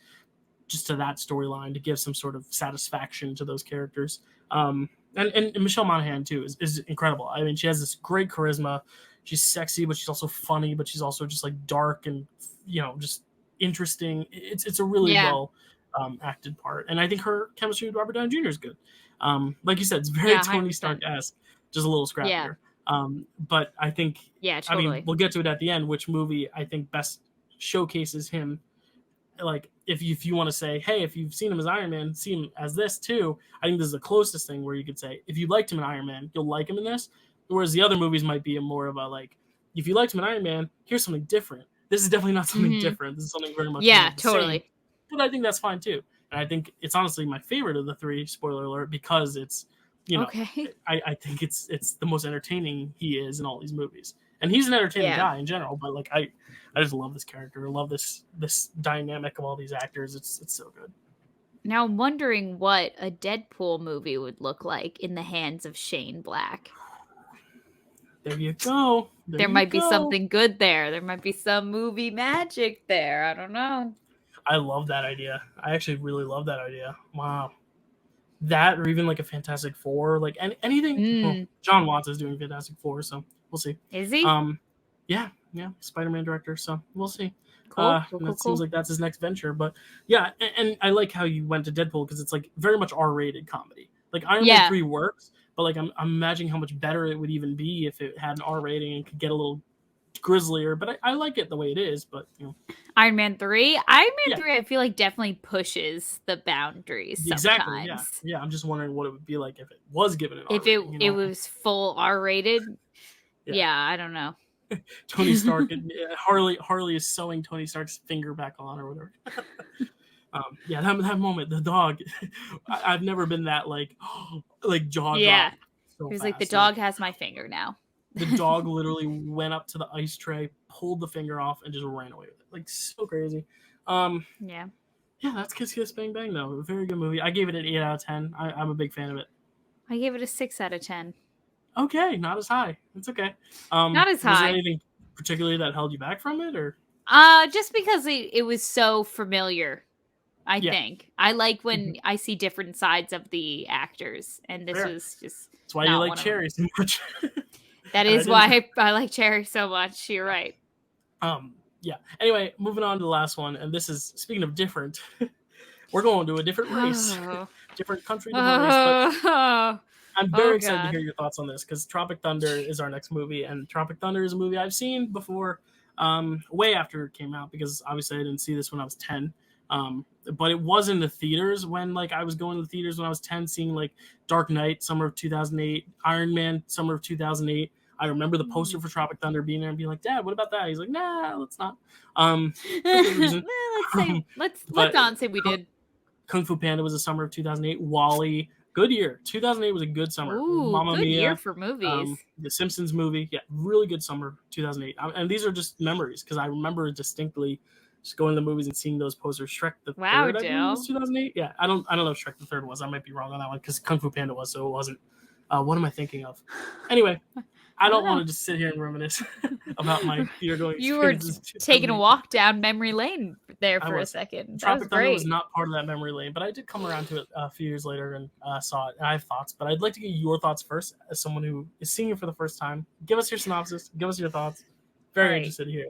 Speaker 1: just to that storyline to give some sort of satisfaction to those characters. And Michelle Monaghan too is incredible. I mean, she has this great charisma. She's sexy, but she's also funny, but she's also just like dark and, you know, just interesting. It's a really well acted part, and I think her chemistry with Robert Downey Jr. is good. Like you said, it's very Tony Stark-esque, just a little scrappier. But I think, totally. I mean, we'll get to it at the end. Which movie I think best showcases him? Like, if you want to say, hey, if you've seen him as Iron Man, see him as this too. I think this is the closest thing where you could say, if you liked him in Iron Man, you'll like him in this. Whereas the other movies might be more of a like, if you liked him in Iron Man, here's something different. This is definitely not something different. This is something very much
Speaker 2: totally.
Speaker 1: Same. But I think that's fine too. And I think it's honestly my favorite of the three, spoiler alert, because it's, you know, I think it's the most entertaining he is in all these movies. And he's an entertaining guy in general, but like I just love this character. I love this dynamic of all these actors. It's so good.
Speaker 2: Now I'm wondering what a Deadpool movie would look like in the hands of Shane Black.
Speaker 1: There you go.
Speaker 2: There might be something good there. There might be some movie magic there. I don't know.
Speaker 1: I love that idea. I actually really love that idea. Wow. That, or even like a Fantastic Four, like anything. Well, John Watts is doing Fantastic Four, so we'll see.
Speaker 2: Is he?
Speaker 1: Yeah, Spider-Man director, so we'll see.
Speaker 2: Cool.
Speaker 1: Seems like that's his next venture, but yeah, and I like how you went to Deadpool because it's like very much R-rated comedy. Like Iron Man 3 works, but like I'm imagining how much better it would even be if it had an R rating and could get a little grislier. But I like it the way it is. But you know,
Speaker 2: Iron Man 3, I feel like definitely pushes the boundaries.
Speaker 1: Exactly.
Speaker 2: Sometimes.
Speaker 1: Yeah. I'm just wondering what it would be like if it was given an R
Speaker 2: rating. If it was full R rated. Yeah, I don't know.
Speaker 1: Tony Stark and Harley is sewing Tony Stark's finger back on or whatever. That moment, the dog. I've never been that like jaw dropped.
Speaker 2: Yeah, so he was like, the dog has my finger now.
Speaker 1: The dog literally went up to the ice tray, pulled the finger off, and just ran away with it. Like, so crazy.
Speaker 2: Yeah,
Speaker 1: that's Kiss Kiss Bang Bang though. A very good movie. I gave it an 8 out of 10. I'm a big fan of it.
Speaker 2: I gave it a 6 out of 10.
Speaker 1: Okay, not as high. It's okay.
Speaker 2: Not as high.
Speaker 1: Was there anything particularly that held you back from it, or?
Speaker 2: Just because it was so familiar. I think I like when I see different sides of the actors, and this was just.
Speaker 1: That's why you like Cherry so much.
Speaker 2: That is why I like Cherry so much. You're right.
Speaker 1: Yeah. Anyway, moving on to the last one, and this is speaking of different. We're going to a different race, different country, different race. But I'm very excited to hear your thoughts on this because Tropic Thunder is our next movie, and Tropic Thunder is a movie I've seen before. way after it came out, because obviously I didn't see this when I was 10. But it was in the theaters when like I was going to the theaters when I was 10, seeing like Dark Knight, summer of 2008, Iron Man, summer of 2008. I remember the poster for Tropic Thunder being there and being like, Dad, what about that? He's like, nah, let's not. For good reason.
Speaker 2: let's
Speaker 1: But
Speaker 2: not say we did.
Speaker 1: Kung Fu Panda was the summer of 2008. Wall-E, good year. 2008 was a good summer.
Speaker 2: Ooh,
Speaker 1: Mamma
Speaker 2: good
Speaker 1: Mia,
Speaker 2: year for movies.
Speaker 1: the Simpsons movie, yeah, really good summer 2008. And these are just memories because I remember distinctly just going to the movies and seeing those posters. Shrek the Third, I believe, was 2008. Yeah, I don't know if Shrek the Third was. I might be wrong on that one because Kung Fu Panda was, so it wasn't. What am I thinking of? Anyway, I don't want to just sit here and reminisce about my theater going experiences.
Speaker 2: You were taking a walk down memory lane there for a second.
Speaker 1: Tropic Thunder was not part of that memory lane, but I did come around to it a few years later and saw it. And I have thoughts, but I'd like to get your thoughts first as someone who is seeing it for the first time. Give us your synopsis. Give us your thoughts. Very interested to hear.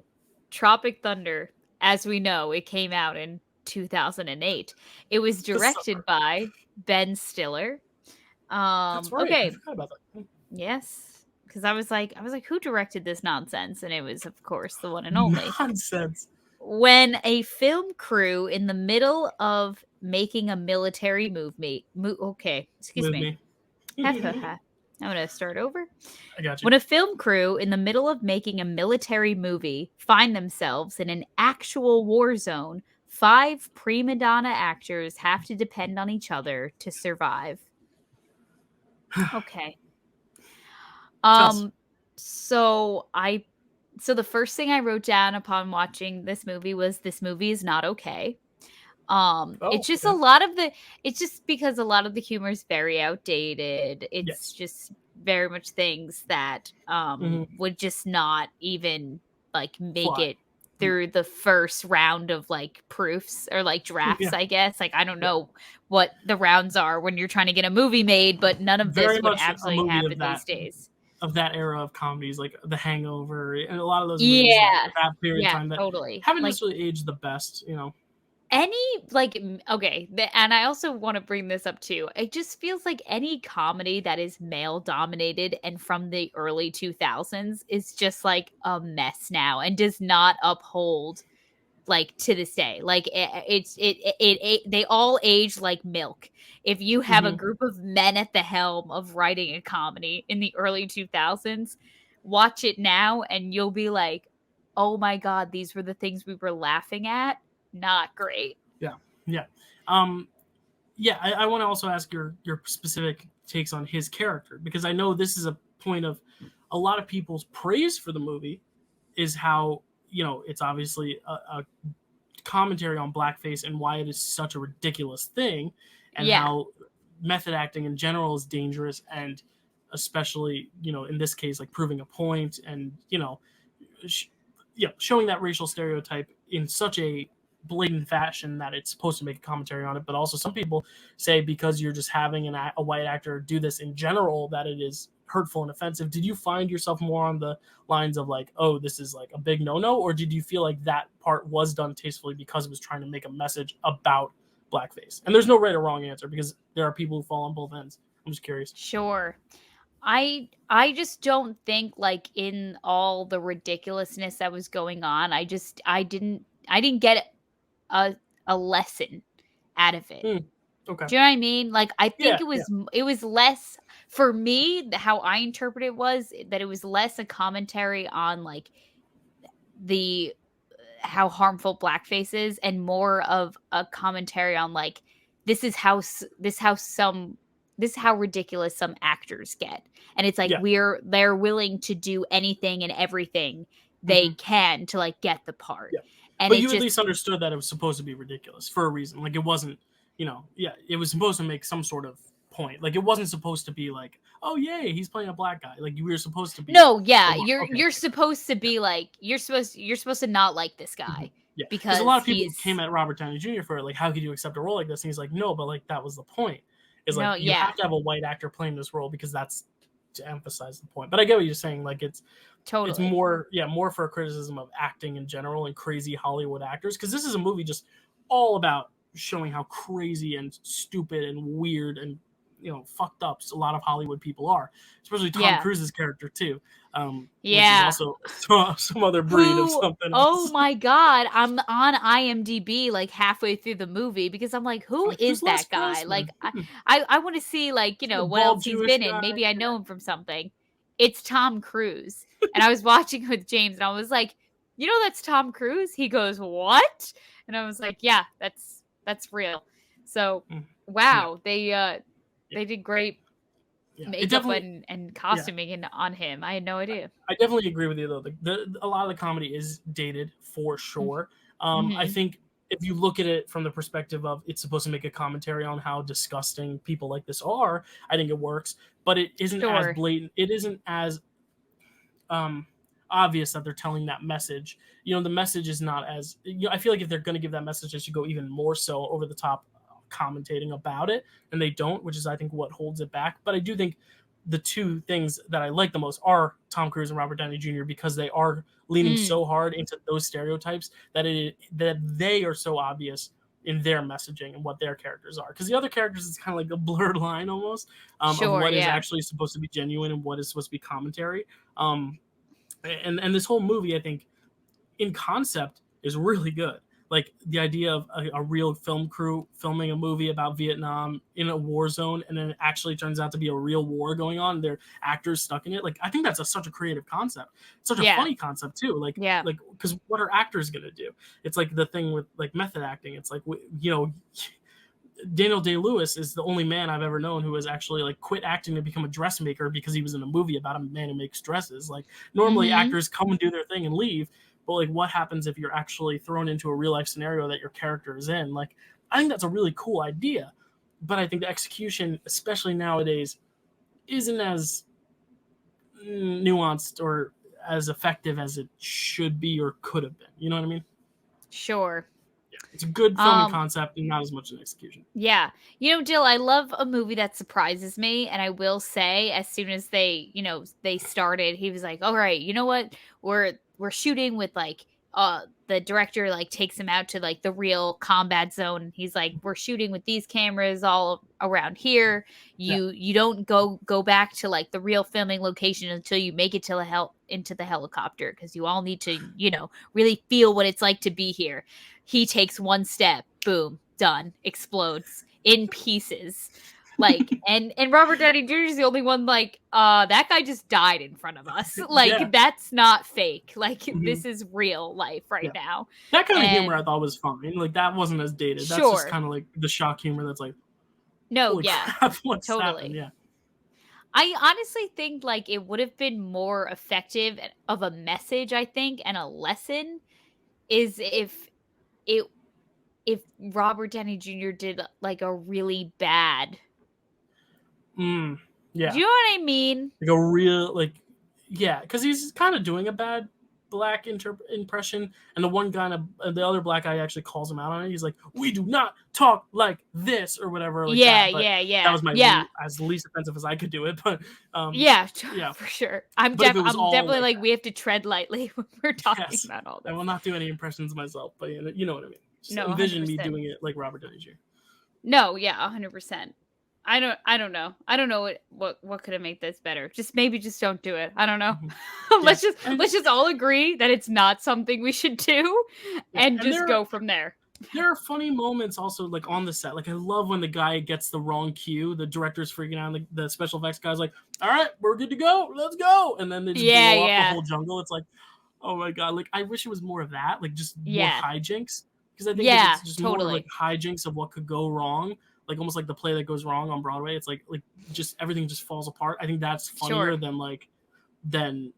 Speaker 2: Tropic Thunder, as we know, it came out in 2008. It was directed by Ben Stiller.
Speaker 1: That's right.
Speaker 2: Okay.
Speaker 1: I forgot about that.
Speaker 2: Yes, because I was like, who directed this nonsense? And it was, of course, the one and only.
Speaker 1: Nonsense.
Speaker 2: When a film crew in the middle of making a military movie, excuse me. I'm gonna start over.
Speaker 1: I got you.
Speaker 2: When a film crew in the middle of making a military movie find themselves in an actual war zone, 5 prima donna actors have to depend on each other to survive. Okay. So the first thing I wrote down upon watching this movie was, this movie is not okay. It's just it's just because a lot of the humor is very outdated. It's just very much things that would just not even like make it through the first round of like proofs or like drafts, I guess. Like, I don't know what the rounds are when you're trying to get a movie made, but none of this would absolutely happen these days.
Speaker 1: Of that era of comedies, like The Hangover, and a lot of those movies, like, that period of time that
Speaker 2: totally
Speaker 1: haven't necessarily aged the best, you know.
Speaker 2: And I also want to bring this up too. It just feels like any comedy that is male dominated and from the early 2000s is just like a mess now and does not uphold like to this day. Like they all age like milk. If you have a group of men at the helm of writing a comedy in the early 2000s, watch it now and you'll be like, oh my God, these were the things we were laughing at. Not great.
Speaker 1: Yeah. I want to also ask your specific takes on his character, because I know this is a point of a lot of people's praise for the movie is how, you know, it's obviously a commentary on blackface and why it is such a ridiculous thing, and how method acting in general is dangerous, and especially, you know, in this case, like proving a point and, you know, showing that racial stereotype in such a blatant fashion that it's supposed to make a commentary on it. But also some people say because you're just having a white actor do this in general that it is hurtful and offensive. Did you find yourself more on the lines of like, oh, this is like a big no-no, or did you feel like that part was done tastefully because it was trying to make a message about blackface? And there's no right or wrong answer because there are people who fall on both ends. I'm just curious.
Speaker 2: Sure. I just don't think, like, in all the ridiculousness that was going on, I didn't get a lesson out of it.
Speaker 1: Okay.
Speaker 2: Do you know what I mean? Like, I think it was less, for me, how I interpret it was that it was less a commentary on like how harmful blackface is, and more of a commentary on like, this is how ridiculous some actors get. And it's like, they're willing to do anything and everything they can to like get the part.
Speaker 1: Yeah.
Speaker 2: And
Speaker 1: but you at least understood that it was supposed to be ridiculous for a reason. Like, it wasn't, you know, it was supposed to make some sort of point. Like, it wasn't supposed to be like, oh yay, he's playing a black guy. Like, we were supposed to be.
Speaker 2: No, yeah, you're supposed to be like, you're supposed to not like this guy.
Speaker 1: Yeah,
Speaker 2: because
Speaker 1: a lot of people came at Robert Downey Jr. for it. Like, how could you accept a role like this? And he's like, no, but like that was the point. Is like you have to have a white actor playing this role because that's to emphasize the point. But I get what you're saying. Like, it's more for a criticism of acting in general and crazy Hollywood actors, because this is a movie just all about showing how crazy and stupid and weird and fucked up a lot of Hollywood people are, especially Tom
Speaker 2: Yeah.
Speaker 1: Cruise's character too, which is
Speaker 2: Yeah.
Speaker 1: also some other breed of something
Speaker 2: Oh
Speaker 1: else.
Speaker 2: my God. I'm on IMDb like halfway through the movie because I'm like, who
Speaker 1: Like,
Speaker 2: is
Speaker 1: who's Les
Speaker 2: that guy? Like,
Speaker 1: Grossman?
Speaker 2: I want to see like,
Speaker 1: The
Speaker 2: what else
Speaker 1: bald
Speaker 2: he's
Speaker 1: Jewish
Speaker 2: been in.
Speaker 1: guy.
Speaker 2: Maybe I know him from something. It's Tom Cruise. And I was watching with James and I was like, that's Tom Cruise? He goes, what? And I was like, yeah, that's real. So, wow, they did great makeup and costuming on him. I had no idea.
Speaker 1: I definitely agree with you though. A lot of the comedy is dated for sure. I think if you look at it from the perspective of it's supposed to make a commentary on how disgusting people like this are, I think it works. But it isn't as blatant. It isn't as obvious that they're telling that message. The message is not as. I feel like if they're going to give that message, they should go even more so over the top, commentating about it, and they don't, which is I think what holds it back. But I do think the two things that I like the most are Tom Cruise and Robert Downey Jr. because they are leaning so hard into those stereotypes that they are so obvious in their messaging and what their characters are. Because the other characters is kind of like a blurred line almost of what is actually supposed to be genuine and what is supposed to be commentary. And this whole movie, I think, in concept, is really good. Like the idea of a real film crew filming a movie about Vietnam in a war zone, and then it actually turns out to be a real war going on. They're actors stuck in it. Like I think that's such a creative concept. It's such a funny concept too. Like because what are actors gonna do? It's like the thing with like method acting. It's like Daniel Day-Lewis is the only man I've ever known who has actually like quit acting to become a dressmaker because he was in a movie about a man who makes dresses. Like normally actors come and do their thing and leave. But like, what happens if you're actually thrown into a real life scenario that your character is in? Like, I think that's a really cool idea. But I think the execution, especially nowadays, isn't as nuanced or as effective as it should be or could have been. You know what I mean?
Speaker 2: Sure.
Speaker 1: Yeah, it's a good filming concept and not as much an execution.
Speaker 2: Yeah. Jill, I love a movie that surprises me. And I will say, as soon as they started, he was like, all right, you know what? We're shooting with like the director like takes him out to like the real combat zone. He's like, we're shooting with these cameras all around here. You don't go back to like the real filming location until you make it to into the helicopter, because you all need to really feel what it's like to be here. He takes one step, boom, done, explodes in pieces. Like, and Robert Downey Jr. is the only one like, that guy just died in front of us. Like, that's not fake. Like, this is real life now.
Speaker 1: That kind of humor I thought was fun. Like, that wasn't as dated. That's just kind of like the shock humor that's like,
Speaker 2: no,
Speaker 1: crap, what's happened? Yeah.
Speaker 2: I honestly think like it would have been more effective of a message, I think, and a lesson is if Robert Downey Jr. did like a really bad.
Speaker 1: Yeah.
Speaker 2: Do you know what I mean?
Speaker 1: Like a real because he's kind of doing a bad black impression, and the one guy, the other black guy actually calls him out on it. He's like, "We do not talk like this," or whatever. Like
Speaker 2: yeah.
Speaker 1: That was my as least offensive as I could do it, but
Speaker 2: for sure. I'm definitely like we have to tread lightly when we're talking about all this.
Speaker 1: I will not do any impressions myself, but you know what I mean. Just
Speaker 2: no,
Speaker 1: envision
Speaker 2: 100%.
Speaker 1: me doing it like Robert Downey Jr.
Speaker 2: No, 100%. I don't know. I don't know what could have made this better. Maybe just don't do it. I don't know. let's just all agree that it's not something we should do, and just go from there.
Speaker 1: There are funny moments also like on the set. Like I love when the guy gets the wrong cue. The director's freaking out. The special effects guy's like, "All right, we're good to go. Let's go!" And then they just blow up the whole jungle. It's like, oh my god! Like I wish it was more of that. Like just more hijinks. Because I think it's just more like hijinks of what could go wrong. Like almost like the play that goes wrong on Broadway. It's like just everything just falls apart. I think that's funnier than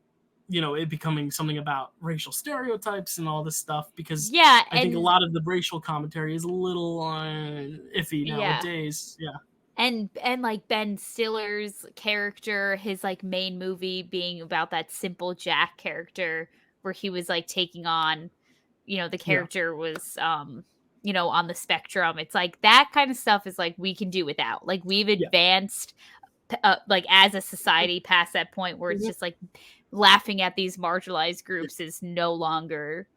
Speaker 1: it becoming something about racial stereotypes and all this stuff, because I think a lot of the racial commentary is a little iffy nowadays. Yeah.
Speaker 2: And like Ben Stiller's character, his like main movie being about that Simple Jack character where he was like taking on, the character was on the spectrum. It's like that kind of stuff is like we can do without. Like we've advanced like as a society past that point where it's just like laughing at these marginalized groups is no longer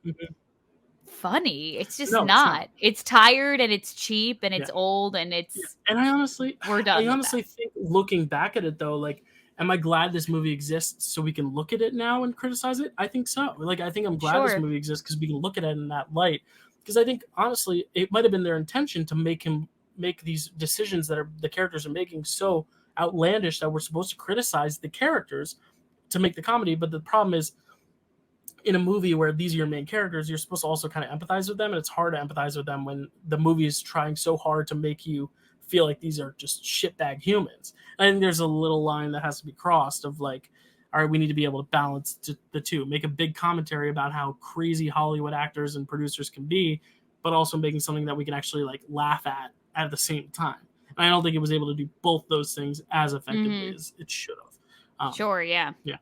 Speaker 2: funny. It's just
Speaker 1: No, it's not.
Speaker 2: not. It's tired and it's cheap and it's
Speaker 1: Yeah.
Speaker 2: old and
Speaker 1: Yeah.
Speaker 2: it's
Speaker 1: And I honestly
Speaker 2: done with that.
Speaker 1: think, looking back at it though, like, am I glad this movie exists so we can look at it now and criticize it? I think so. Like, I think I'm glad this
Speaker 2: Sure.
Speaker 1: movie exists because we can look at it in that light. Because I think honestly, it might have been their intention to make him make these decisions that are the characters are making so outlandish that we're supposed to criticize the characters to make the comedy. But the problem is, in a movie where these are your main characters, you're supposed to also kind of empathize with them, and it's hard to empathize with them when the movie is trying so hard to make you feel like these are just shitbag humans. I think there's a little line that has to be crossed of like, all right, we need to be able to balance the two, make a big commentary about how crazy Hollywood actors and producers can be, but also making something that we can actually like laugh at the same time. And I don't think it was able to do both those things as effectively as it should have.
Speaker 2: Sure, yeah.
Speaker 1: Yeah.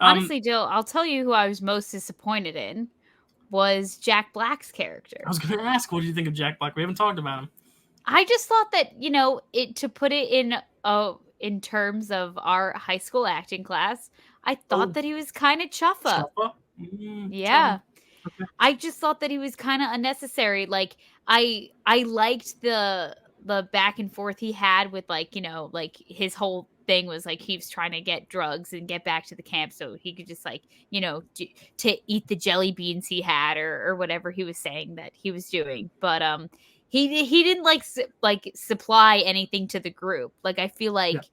Speaker 2: Honestly, Jill, I'll tell you who I was most disappointed in was Jack Black's character.
Speaker 1: I was going to ask, what do you think of Jack Black? We haven't talked about him.
Speaker 2: I just thought that, to put it in terms of our high school acting class, I thought that he was kind of chuffa. Yeah.
Speaker 1: Okay.
Speaker 2: I just thought that he was kind of unnecessary. Like I liked the back and forth he had with like his whole thing was like he was trying to get drugs and get back to the camp so he could just like to eat the jelly beans he had or whatever he was saying that he was doing. But he didn't like supply anything to the group. Like I feel like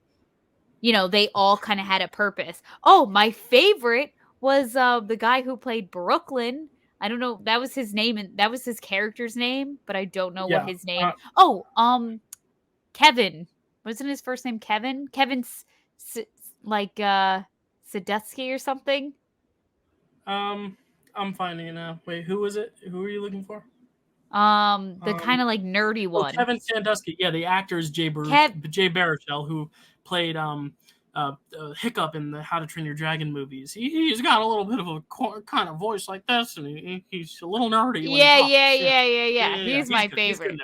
Speaker 2: they all kind of had a purpose. Oh, my favorite was the guy who played Brooklyn. I don't know. That was his name, and that was his character's name, but I don't know what his name. Kevin. Wasn't his first name Kevin? Kevin, Sadetsky or something.
Speaker 1: I'm finding it now. Wait, who was it? Who are you looking for?
Speaker 2: The kind of like nerdy one.
Speaker 1: Kevin Sandusky. Yeah, the actor is Jay Baruchel, who played Hiccup in the How to Train Your Dragon movies. He's got a little bit of a kind of voice like this, and he's a little nerdy.
Speaker 2: Yeah. He's my favorite.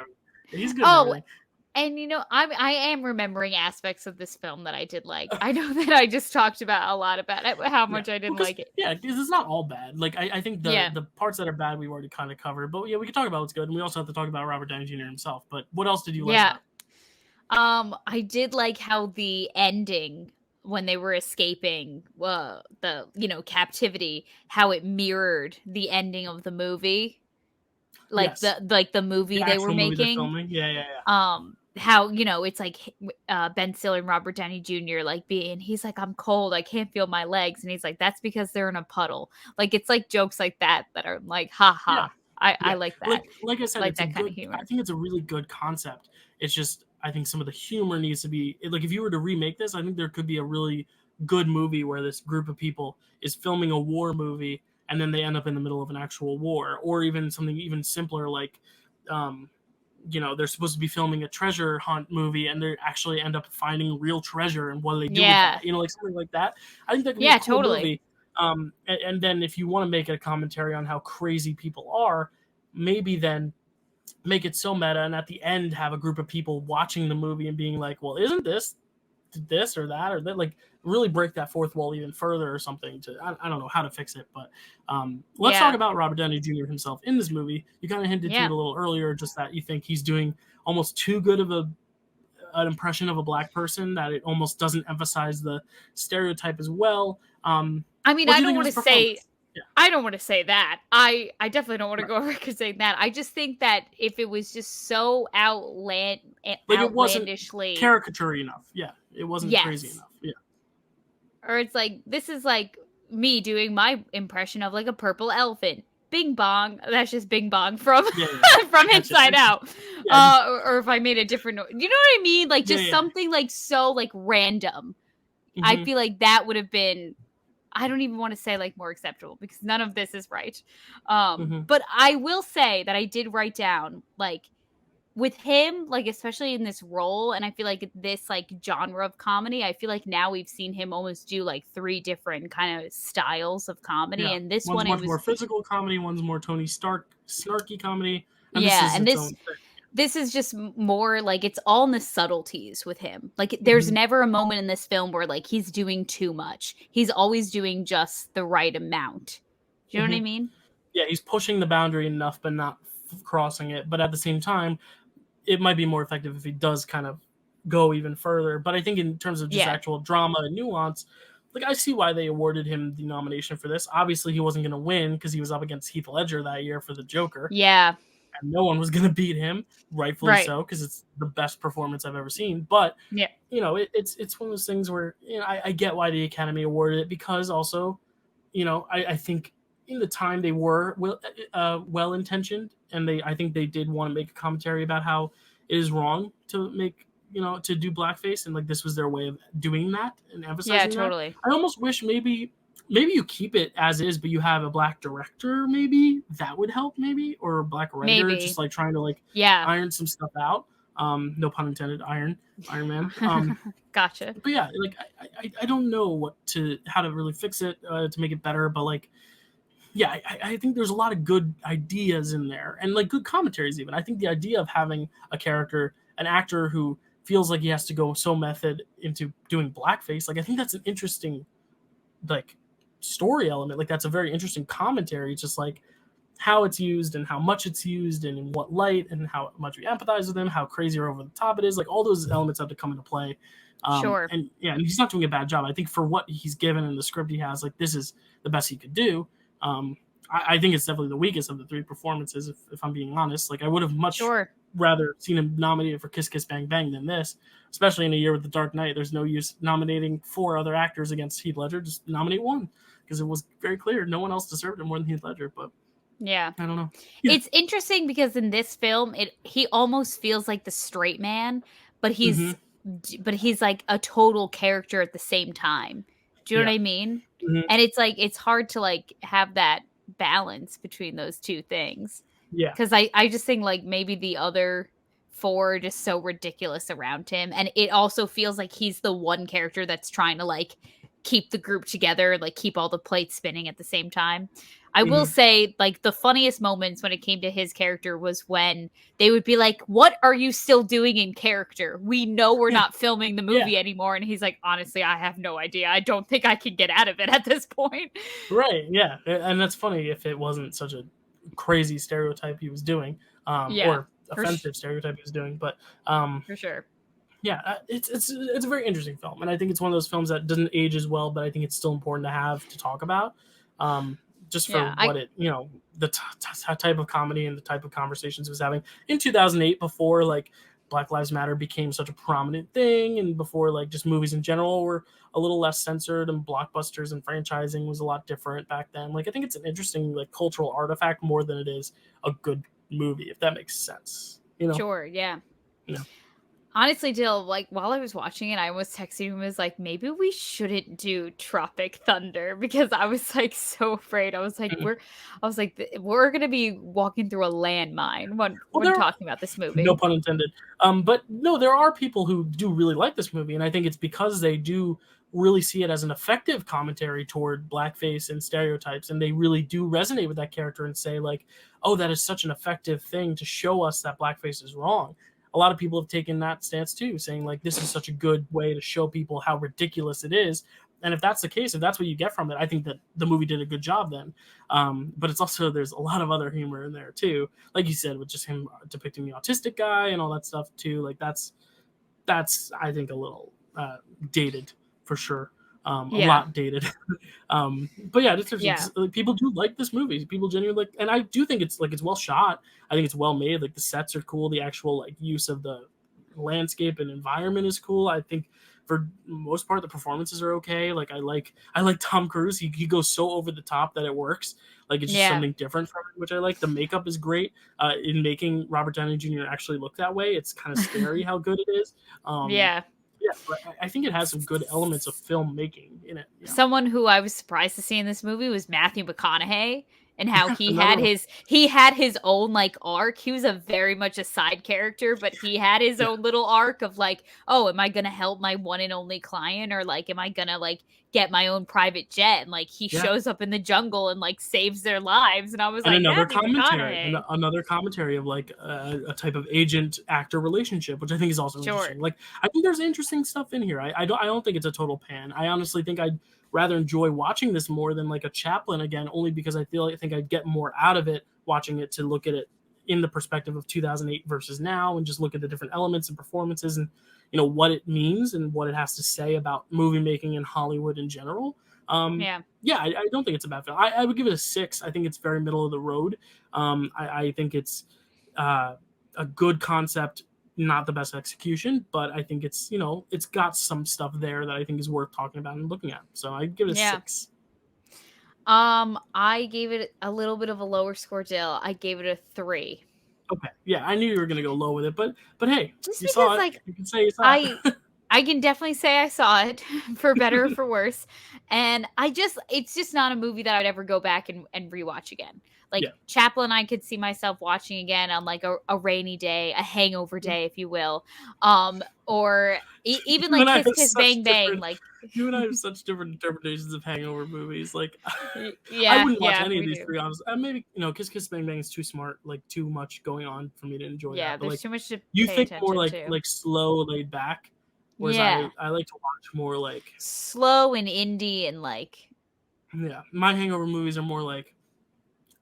Speaker 1: He's good.
Speaker 2: And I am remembering aspects of this film that I did like. I know that I just talked about a lot about it, how much I didn't like it.
Speaker 1: Yeah, because it's not all bad. Like I think the parts that are bad we've already kind of covered. But yeah, we can talk about what's good, and we also have to talk about Robert Downey Jr. himself. But what else did you like?
Speaker 2: Yeah, I did like how the ending when they were escaping the captivity, how it mirrored the ending of the movie, like the movie they were making.
Speaker 1: Yeah.
Speaker 2: How it's like Ben Stiller and Robert Downey Jr. like he's like, I'm cold, I can't feel my legs, and he's like, that's because they're in a puddle. Like it's like jokes like that are like ha ha. I like that.
Speaker 1: Like I said,
Speaker 2: like
Speaker 1: it's
Speaker 2: that kind of humor.
Speaker 1: I think it's a really good concept. It's just I think some of the humor needs to be like, if you were to remake this, I think there could be a really good movie where this group of people is filming a war movie and then they end up in the middle of an actual war, or even something even simpler like they're supposed to be filming a treasure hunt movie and they actually end up finding real treasure, and what do they do with that? Like something like that. I think that could be a cool movie. And then if you want to make a commentary on how crazy people are, maybe then make it so meta, and at the end have a group of people watching the movie and being like, well, isn't this or that or that? Like really break that fourth wall even further or something. I don't know how to fix it, but let's talk about Robert Downey Jr. himself in this movie. You kind of hinted to it a little earlier, just that you think he's doing almost too good of an impression of a black person, that it almost doesn't emphasize the stereotype as well.
Speaker 2: I mean, I don't want to say I don't want to say that. I definitely don't want to go over saying that. I just think that if it was just so outlandishly,
Speaker 1: it wasn't caricature enough. Yeah, it wasn't crazy enough. Yeah.
Speaker 2: Or it's like, this is like me doing my impression of like a purple elephant. Bing bong. That's just Bing bong from from Inside Out. Or if I made a different, you know what I mean? Like just something like so like random. Mm-hmm. I feel like that would have been, I don't even want to say like more acceptable, because none of this is right. But I will say that I did write down like with him, like especially in this role, and I feel like this like genre of comedy, I feel like now we've seen him almost do like 3 different kind of styles of comedy, and this
Speaker 1: one's
Speaker 2: one
Speaker 1: more physical comedy, one's more Tony Stark snarky comedy,
Speaker 2: and this is just more like it's all in the subtleties with him. Like there's never a moment in this film where like he's doing too much. He's always doing just the right amount. Do you know what I mean?
Speaker 1: Yeah, he's pushing the boundary enough, but not crossing it. But at the same time, it might be more effective if he does kind of go even further. But I think in terms of just
Speaker 2: Yeah.
Speaker 1: actual drama and nuance, like I see why they awarded him the nomination for this. Obviously, he wasn't going to win because he was up against Heath Ledger that year for the Joker,
Speaker 2: Yeah.
Speaker 1: and no one was going to beat him, rightfully
Speaker 2: Right.
Speaker 1: so, because it's the best performance I've ever seen. But
Speaker 2: Yeah.
Speaker 1: it's one of those things where I get why the Academy awarded it, because also, I think in the time they were well intentioned, and I think they did want to make a commentary about how it is wrong to make to do blackface, and like this was their way of doing that and
Speaker 2: Yeah,
Speaker 1: emphasizing that.
Speaker 2: totally.
Speaker 1: I almost wish maybe you keep it as is, but you have a black director, maybe that would help, maybe, or a black writer, just
Speaker 2: Maybe.
Speaker 1: like trying to like
Speaker 2: Yeah.
Speaker 1: iron some stuff out. No pun intended. Iron Man.
Speaker 2: Gotcha.
Speaker 1: But yeah, like I don't know how to really fix it to make it better, but like yeah, I think there's a lot of good ideas in there, and like good commentaries even. I think the idea of having an actor who feels like he has to go so method into doing blackface, like I think that's an interesting like story element. Like that's a very interesting commentary, just like how it's used and how much it's used and in what light and how much we empathize with him, how crazy or over the top it is. Like all those elements have to come into play.
Speaker 2: Sure.
Speaker 1: And yeah, and he's not doing a bad job. I think for what he's given in the script he has, like this is the best he could do. I think it's definitely the weakest of the three performances, if I'm being honest. Like I would have much rather seen him nominated for Kiss Kiss Bang Bang than this, especially in a year with The Dark Knight. There's no use nominating 4 other actors against Heath Ledger. Just nominate one, because it was very clear no one else deserved it more than Heath Ledger. But
Speaker 2: yeah,
Speaker 1: I don't know.
Speaker 2: Yeah. It's interesting because in this film, he almost feels like the straight man, but he's like a total character at the same time. Do you know what I mean?
Speaker 1: Mm-hmm.
Speaker 2: And it's like it's hard to like have that balance between those two things.
Speaker 1: Yeah,
Speaker 2: because I just think like maybe the other 4 are just so ridiculous around him, and it also feels like he's the one character that's trying to like keep the group together, like keep all the plates spinning at the same time. I will say, like, the funniest moments when it came to his character was when they would be like, "What are you still doing in character? We know we're not filming the movie anymore." And he's like, "Honestly, I have no idea. I don't think I can get out of it at this point."
Speaker 1: Right, yeah. And that's funny if it wasn't such a crazy stereotype he was doing, or offensive stereotype he was doing. But
Speaker 2: for sure.
Speaker 1: Yeah, it's a very interesting film, and I think it's one of those films that doesn't age as well, but I think it's still important to have to talk about. Just for what it, the type of comedy and the type of conversations it was having in 2008, before like Black Lives Matter became such a prominent thing, and before like just movies in general were a little less censored, and blockbusters and franchising was a lot different back then. Like I think it's an interesting like cultural artifact more than it is a good movie, if that makes sense.
Speaker 2: Sure, yeah.
Speaker 1: Yeah.
Speaker 2: Honestly, Dill, like while I was watching it, I was texting him, was like, maybe we shouldn't do Tropic Thunder, because I was like so afraid. I was like, we're gonna be walking through a landmine when talking about this movie.
Speaker 1: No pun intended. But no, there are people who do really like this movie, and I think it's because they do really see it as an effective commentary toward blackface and stereotypes, and they really do resonate with that character and say like, oh, that is such an effective thing to show us that blackface is wrong. A lot of people have taken that stance too, saying like this is such a good way to show people how ridiculous it is. And if that's the case, if that's what you get from it, I think that the movie did a good job then. But it's also, there's a lot of other humor in there too, like you said, with just him depicting the autistic guy and all that stuff too. Like that's I think a little dated for sure. A lot dated. But yeah, people do like this movie. People genuinely like, and I do think it's well shot. I think it's well made. Like the sets are cool. The actual like use of the landscape and environment is cool. I think for the most part the performances are okay. Like I like Tom Cruise. He goes so over the top that it works. Like it's just something different from it, which I like. The makeup is great in making Robert Downey Jr. actually look that way. It's kind of scary how good it is. Yeah, but I think it has some good elements of filmmaking in it. Yeah.
Speaker 2: Someone who I was surprised to see in this movie was Matthew McConaughey, and how he had his own like arc. He was a very much a side character, but he had his own little arc of like, oh, am I gonna help my one and only client, or like am I gonna like get my own private jet? And like he shows up in the jungle and like saves their lives. And I was like,
Speaker 1: another commentary of like a type of agent actor relationship, which I think is also interesting. Like I think there's interesting stuff in here. I don't think it's a total pan. I honestly think I'd rather enjoy watching this more than like a Chaplin again, only because I think I'd get more out of it watching it to look at it in the perspective of 2008 versus now, and just look at the different elements and performances and what it means and what it has to say about movie making in Hollywood in general.
Speaker 2: Yeah.
Speaker 1: Yeah, I don't think it's a bad film. I would give it a 6. I think it's very middle of the road. I think it's a good concept, not the best execution, but I think it's it's got some stuff there that I think is worth talking about and looking at. So I give it a 6.
Speaker 2: I gave it a little bit of a lower score, Dill. I gave it a 3.
Speaker 1: Okay, yeah, I knew you were gonna go low with it, but hey,
Speaker 2: Just
Speaker 1: you
Speaker 2: because,
Speaker 1: saw it.
Speaker 2: like,
Speaker 1: You can say you saw it.
Speaker 2: I can definitely say I saw it for better or for worse. And it's just not a movie that I'd ever go back and rewatch again. Like
Speaker 1: Yeah.
Speaker 2: Chaplin, I could see myself watching again on like a rainy day, a hangover day, if you will. Or even
Speaker 1: You and I
Speaker 2: like Kiss
Speaker 1: have
Speaker 2: Kiss
Speaker 1: such
Speaker 2: Bang Bang.
Speaker 1: different-
Speaker 2: Like,
Speaker 1: You and I have such different interpretations of hangover movies. Like,
Speaker 2: yeah,
Speaker 1: I wouldn't watch any of
Speaker 2: we
Speaker 1: these
Speaker 2: do.
Speaker 1: three. Honestly, maybe Kiss Kiss Bang Bang is too smart. Like, too much going on for me to enjoy
Speaker 2: Yeah,
Speaker 1: that. But
Speaker 2: there's
Speaker 1: like,
Speaker 2: too much to
Speaker 1: you
Speaker 2: pay
Speaker 1: think
Speaker 2: attention
Speaker 1: more
Speaker 2: to.
Speaker 1: like slow, laid back. Whereas
Speaker 2: Yeah.
Speaker 1: I like to watch more like
Speaker 2: Slow and indie and like,
Speaker 1: my hangover movies are more like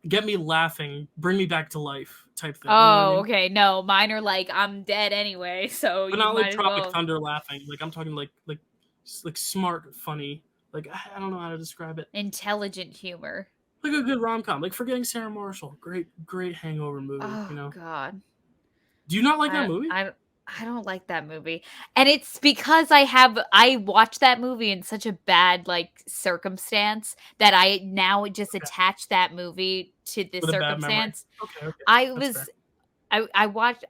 Speaker 1: get me laughing, bring me back to life type thing. You know what I mean?
Speaker 2: okay, no, mine are like I'm dead anyway, so
Speaker 1: But
Speaker 2: you
Speaker 1: not
Speaker 2: might
Speaker 1: like
Speaker 2: as
Speaker 1: Tropic
Speaker 2: well.
Speaker 1: Thunder laughing. Like I'm talking like smart, funny. Like I don't know how to describe it.
Speaker 2: Intelligent humor.
Speaker 1: Like a good rom-com. Like Forgetting Sarah Marshall. Great hangover movie.
Speaker 2: Oh God.
Speaker 1: Do you not like that movie?
Speaker 2: I don't like that movie. And it's because I watched that movie in such a bad like circumstance that I now just attach that movie to the
Speaker 1: With a bad memory.
Speaker 2: circumstance.
Speaker 1: Okay.
Speaker 2: I
Speaker 1: That's
Speaker 2: was
Speaker 1: fair.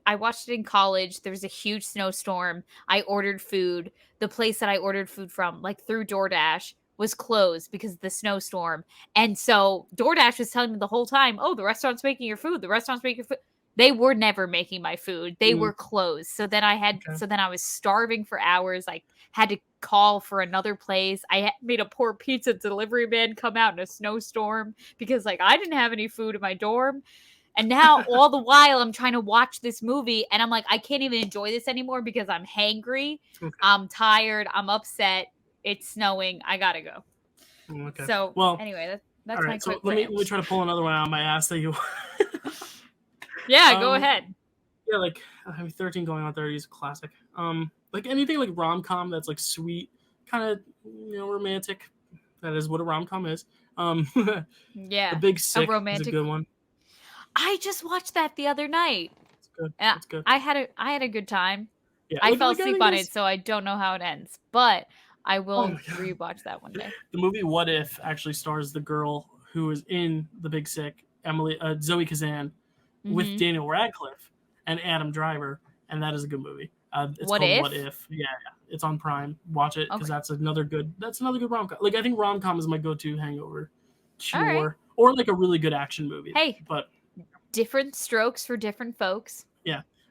Speaker 2: I watched it in college. There was a huge snowstorm. I ordered food. The place that I ordered food from, like through DoorDash, was closed because of the snowstorm. And so DoorDash was telling me the whole time, "Oh, the restaurant's making your food. The restaurant's making your food." They were never making my food. They were closed. So then I was starving for hours. I had to call for another place. I made a poor pizza delivery man come out in a snowstorm because like I didn't have any food in my dorm. And now all the while I'm trying to watch this movie and I'm like, I can't even enjoy this anymore because I'm hangry.
Speaker 1: Okay.
Speaker 2: I'm tired. I'm upset. It's snowing. I gotta go.
Speaker 1: Okay.
Speaker 2: So
Speaker 1: well,
Speaker 2: anyway, that's
Speaker 1: all
Speaker 2: my
Speaker 1: right. So
Speaker 2: quick
Speaker 1: let me
Speaker 2: rant.
Speaker 1: try to pull another one out of my ass that you.
Speaker 2: Yeah, go ahead.
Speaker 1: Yeah, like 13 Going on 30 is a classic. Like anything like rom-com that's like sweet, kind of romantic. That is what a rom-com is.
Speaker 2: Yeah,
Speaker 1: The Big Sick
Speaker 2: romantic-
Speaker 1: is a good one.
Speaker 2: I just watched that the other night.
Speaker 1: It's good.
Speaker 2: And
Speaker 1: It's good.
Speaker 2: I had a good time.
Speaker 1: Yeah,
Speaker 2: I
Speaker 1: like-
Speaker 2: fell
Speaker 1: like, I
Speaker 2: asleep
Speaker 1: think
Speaker 2: on
Speaker 1: it's-
Speaker 2: it, so I don't know how it ends. But I will
Speaker 1: my God.
Speaker 2: rewatch that one day.
Speaker 1: The movie What If actually stars the girl who is in The Big Sick, Zoe Kazan, with
Speaker 2: Mhm.
Speaker 1: Daniel Radcliffe and Adam Driver, and that is a good movie. It's
Speaker 2: What
Speaker 1: called
Speaker 2: If?
Speaker 1: What If? Yeah, it's on Prime. Watch it because
Speaker 2: Okay.
Speaker 1: that's another good rom-com. Like I think rom-com is my go-to hangover cure,
Speaker 2: All right.
Speaker 1: or like a really good action movie.
Speaker 2: Hey.
Speaker 1: but
Speaker 2: Different strokes for different folks.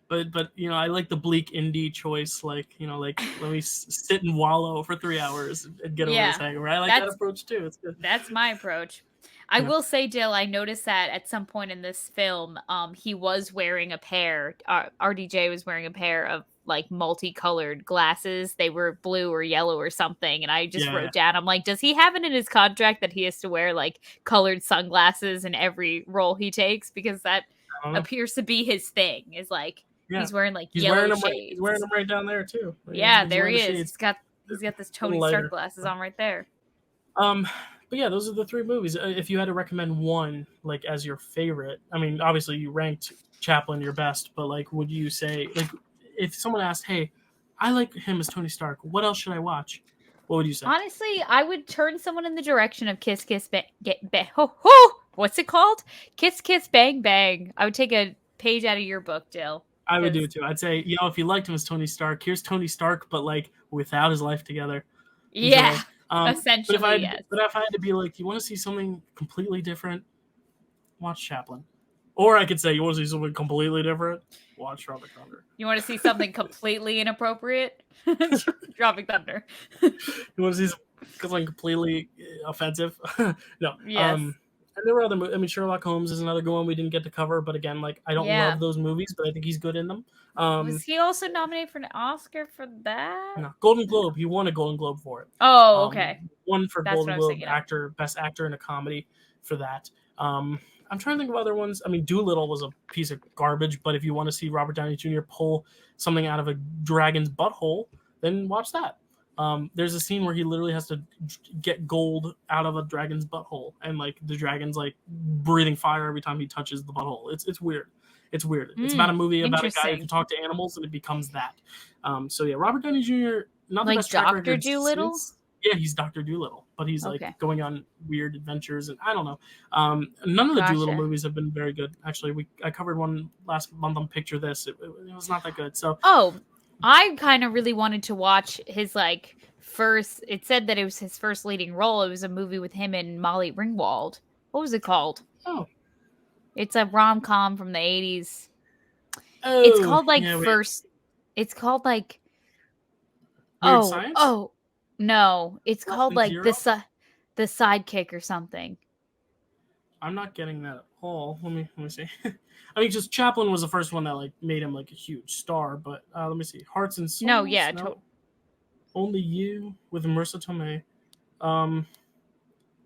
Speaker 1: but I like the bleak indie choice. Like like let me sit and wallow for 3 hours and get over
Speaker 2: Yeah,
Speaker 1: this hangover. I like that
Speaker 2: that's-
Speaker 1: approach too. It's good.
Speaker 2: That's my approach. I
Speaker 1: Yeah.
Speaker 2: will say, Dill, I noticed that at some point in this film, he was wearing a pair. RDJ was wearing a pair of like multicolored glasses. They were blue or yellow or something. And I just
Speaker 1: Yeah,
Speaker 2: wrote down, I'm like, does he have it in his contract that he has to wear like colored sunglasses in every role he takes? Because that
Speaker 1: I don't know.
Speaker 2: appears to be his thing. Is like
Speaker 1: Yeah.
Speaker 2: he's wearing like
Speaker 1: He's
Speaker 2: yellow
Speaker 1: wearing them
Speaker 2: shades.
Speaker 1: right. He's wearing them right down there too.
Speaker 2: Yeah,
Speaker 1: He's
Speaker 2: there
Speaker 1: wearing
Speaker 2: he
Speaker 1: the
Speaker 2: is.
Speaker 1: shades.
Speaker 2: He's got this Tony
Speaker 1: lighter.
Speaker 2: Stark glasses on right there.
Speaker 1: But yeah, those are the 3 movies. If you had to recommend one, like as your favorite, I mean, obviously you ranked Chaplin your best, but like, would you say like if someone asked, "Hey, I like him as Tony Stark. What else should I watch?" What would you say?
Speaker 2: Honestly, I would turn someone in the direction of Kiss Kiss Bang. What's it called? Kiss Kiss Bang Bang. I would take a page out of your book, Dill.
Speaker 1: I would do it too. I'd say, if you liked him as Tony Stark, here's Tony Stark, but like without his life together. Enjoy.
Speaker 2: Yeah, essentially,
Speaker 1: But if I had to be like, you want to see something completely different, watch Chaplin. Or I could say, you want to see something completely different, watch Tropic Thunder.
Speaker 2: You want to see something completely inappropriate? Tropic Thunder.
Speaker 1: You want to see something completely offensive? No.
Speaker 2: Yes.
Speaker 1: And there were other I mean, Sherlock Holmes is another good one we didn't get to cover, but again, like, I don't
Speaker 2: Yeah.
Speaker 1: love those movies, but I think he's good in them.
Speaker 2: Was he also nominated for an Oscar for that?
Speaker 1: No, Golden Globe. He won a Golden Globe for it.
Speaker 2: Oh, okay.
Speaker 1: One for
Speaker 2: That's what
Speaker 1: Golden
Speaker 2: I was
Speaker 1: Globe
Speaker 2: thinking of.
Speaker 1: actor, best actor in a comedy for that. I'm trying to think of other ones. I mean, Doolittle was a piece of garbage, but if you want to see Robert Downey Jr. pull something out of a dragon's butthole, then watch that. There's a scene where he literally has to get gold out of a dragon's butthole, and like the dragon's like breathing fire every time he touches the butthole. It's weird. It's weird. It's about a movie about a guy who can talk to animals, and it becomes that. So yeah, Robert Downey Jr. Not the
Speaker 2: like
Speaker 1: best track
Speaker 2: Dr.
Speaker 1: record
Speaker 2: Doolittle.
Speaker 1: Yeah, he's Dr. Doolittle, but he's like
Speaker 2: Okay.
Speaker 1: going on weird adventures, and I don't know. None of the Doolittle movies have been very good. Actually, I covered one last month on Picture This. It was not that good. So
Speaker 2: I kind of really wanted to watch his like first. It said that it was his first leading role. It was a movie with him and Molly Ringwald. What was it called?
Speaker 1: Oh,
Speaker 2: it's a rom-com from the 80s.
Speaker 1: Oh,
Speaker 2: it's called like first. It's called like
Speaker 1: Weird Science?
Speaker 2: Oh no! It's called like the Sidekick or something.
Speaker 1: I'm not getting that at all. Let me see. I mean, just Chaplin was the first one that like made him like a huge star. But let me see. Hearts and Souls.
Speaker 2: No, yeah,
Speaker 1: Only You with Marissa Tomei.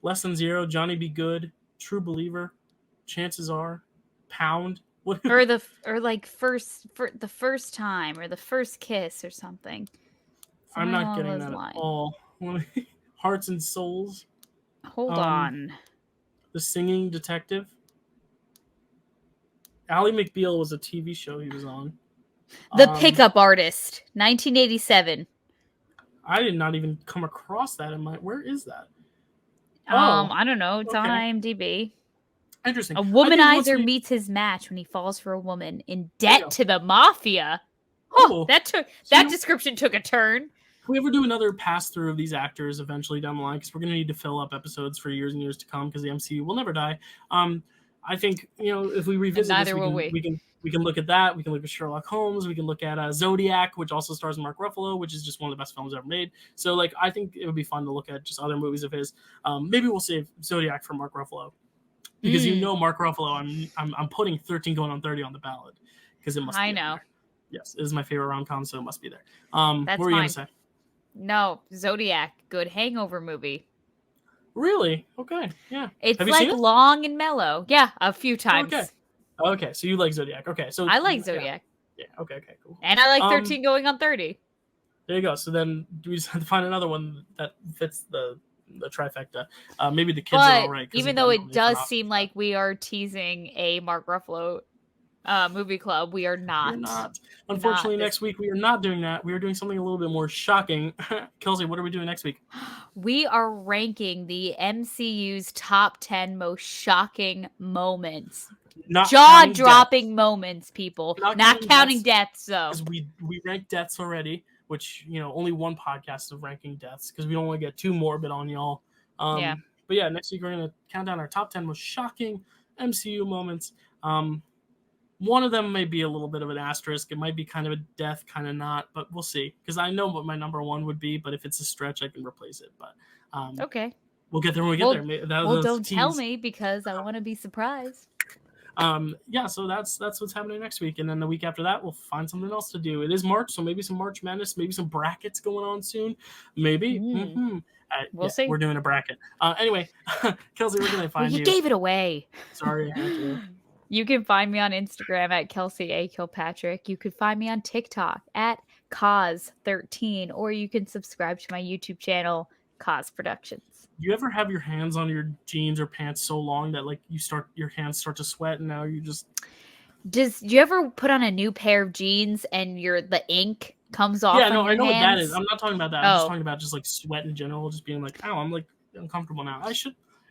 Speaker 1: Less Than Zero, Johnny Be Good, True Believer, Chances Are, Pound.
Speaker 2: or the first time or the first kiss or something.
Speaker 1: I'm not getting that at all. Hearts and Souls.
Speaker 2: Hold on.
Speaker 1: The Singing Detective. Ally McBeal was a TV show he was on.
Speaker 2: The Pickup Artist, 1987.
Speaker 1: I did not even come across that in my. Where is that?
Speaker 2: I don't know. It's on IMDb.
Speaker 1: Interesting.
Speaker 2: A womanizer meets his match when he falls for a woman in debt to the mafia. Oh, that description took a turn.
Speaker 1: If we ever do another pass through of these actors eventually down the line, because we're going to need to fill up episodes for years and years to come, because the MCU will never die. I think if we revisit this, we can look at that. We can look at Sherlock Holmes. We can look at Zodiac, which also stars Mark Ruffalo, which is just one of the best films ever made. So like, I think it would be fun to look at just other movies of his. Maybe we'll save Zodiac for Mark Ruffalo, because Mark Ruffalo. I'm putting 13 Going on 30 on the ballot because it must. I know. Yes, it is my favorite rom-com, so it must be there. What were you gonna say?
Speaker 2: No, Zodiac, good hangover movie.
Speaker 1: Really? Okay, yeah.
Speaker 2: It's like long and mellow. Yeah, a few times.
Speaker 1: Okay, so you like Zodiac. Okay, so
Speaker 2: I like Zodiac.
Speaker 1: Yeah. Okay, cool.
Speaker 2: And I like 13 Going on 30.
Speaker 1: There you go. So then we just have to find another one that fits the trifecta. Maybe The Kids Are All Right.
Speaker 2: Even though it does seem like we are teasing a Mark Ruffalo movie club, we are not.
Speaker 1: We're not. Unfortunately, next week we are not doing that. We are doing something a little bit more shocking. Kelsey, what are we doing next week?
Speaker 2: We are ranking the MCU's top 10 most shocking moments. Jaw-dropping moments, people. Not counting deaths, though.
Speaker 1: Because we ranked deaths already, which, only one podcast of ranking deaths, because we don't want to get too morbid on y'all. But yeah, next week we're going to count down our top 10 most shocking MCU moments. One of them may be a little bit of an asterisk. It might be kind of a death, kind of not, but we'll see. Because I know what my number one would be, but if it's a stretch, I can replace it. But
Speaker 2: okay,
Speaker 1: we'll get there when we get there.
Speaker 2: Don't tell me, because I want to be surprised.
Speaker 1: So that's what's happening next week, and then the week after that we'll find something else to do. It is March, so maybe some March Madness, maybe some brackets going on soon, maybe. We'll see. We're doing a bracket. Anyway, Kelsey, where can I find you?
Speaker 2: You gave it away.
Speaker 1: Sorry, I had to.
Speaker 2: You can find me on Instagram at Kelsey A. Kilpatrick. You could find me on TikTok at Cause13, or you can subscribe to my YouTube channel, Cause Productions.
Speaker 1: You ever have your hands on your jeans or pants so long that like your hands start to sweat, and now you just? Do you ever put on a new pair of jeans and the ink comes off? Yeah, no, I know what that is. I'm not talking about that. I'm just talking about just like sweat in general, just being like, I'm like uncomfortable now.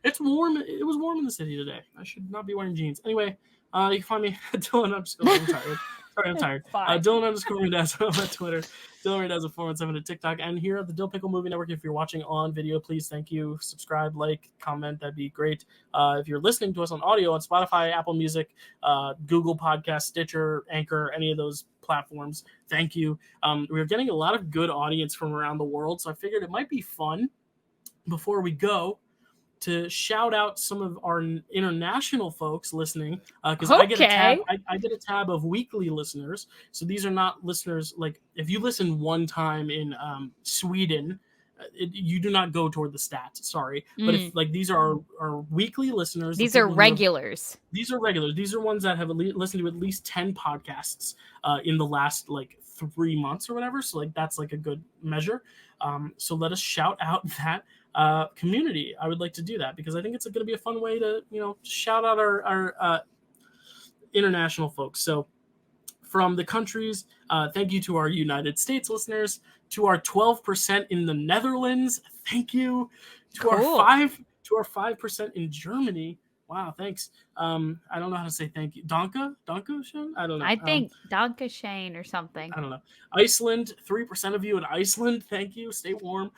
Speaker 1: It's warm. It was warm in the city today. I should not be wearing jeans. Anyway, you can find me at Dylan. I'm tired. Sorry, I'm tired. Dylan_Randazzo on Twitter. Dylan Randazzo 417 at TikTok. And here at the Dill Pickle Movie Network, if you're watching on video, please, thank you. Subscribe, like, comment. That'd be great. If you're listening to us on audio on Spotify, Apple Music, Google Podcast, Stitcher, Anchor, any of those platforms, thank you. We're getting a lot of good audience from around the world, so I figured it might be fun before we go to shout out some of our international folks listening, because
Speaker 2: Okay.
Speaker 1: I get a tab of weekly listeners. So these are not listeners like if you listen one time in Sweden, you do not go toward the stats. Sorry, but if like these are our weekly listeners,
Speaker 2: These are regulars.
Speaker 1: These are regulars. These are ones that have listened to at least 10 podcasts in the last like 3 months or whatever. So like that's like a good measure. So let us shout out that community. I would like to do that because I think it's going to be a fun way to, you know, shout out our international folks. So from the countries, thank you to our United States listeners, to our 12% in the Netherlands, thank you, to our 5% in Germany. Wow, thanks. I don't know how to say thank you. Danke, Shane? I don't know.
Speaker 2: I think Danke Shane or something.
Speaker 1: I don't know. Iceland, 3% of you in Iceland. Thank you. Stay warm.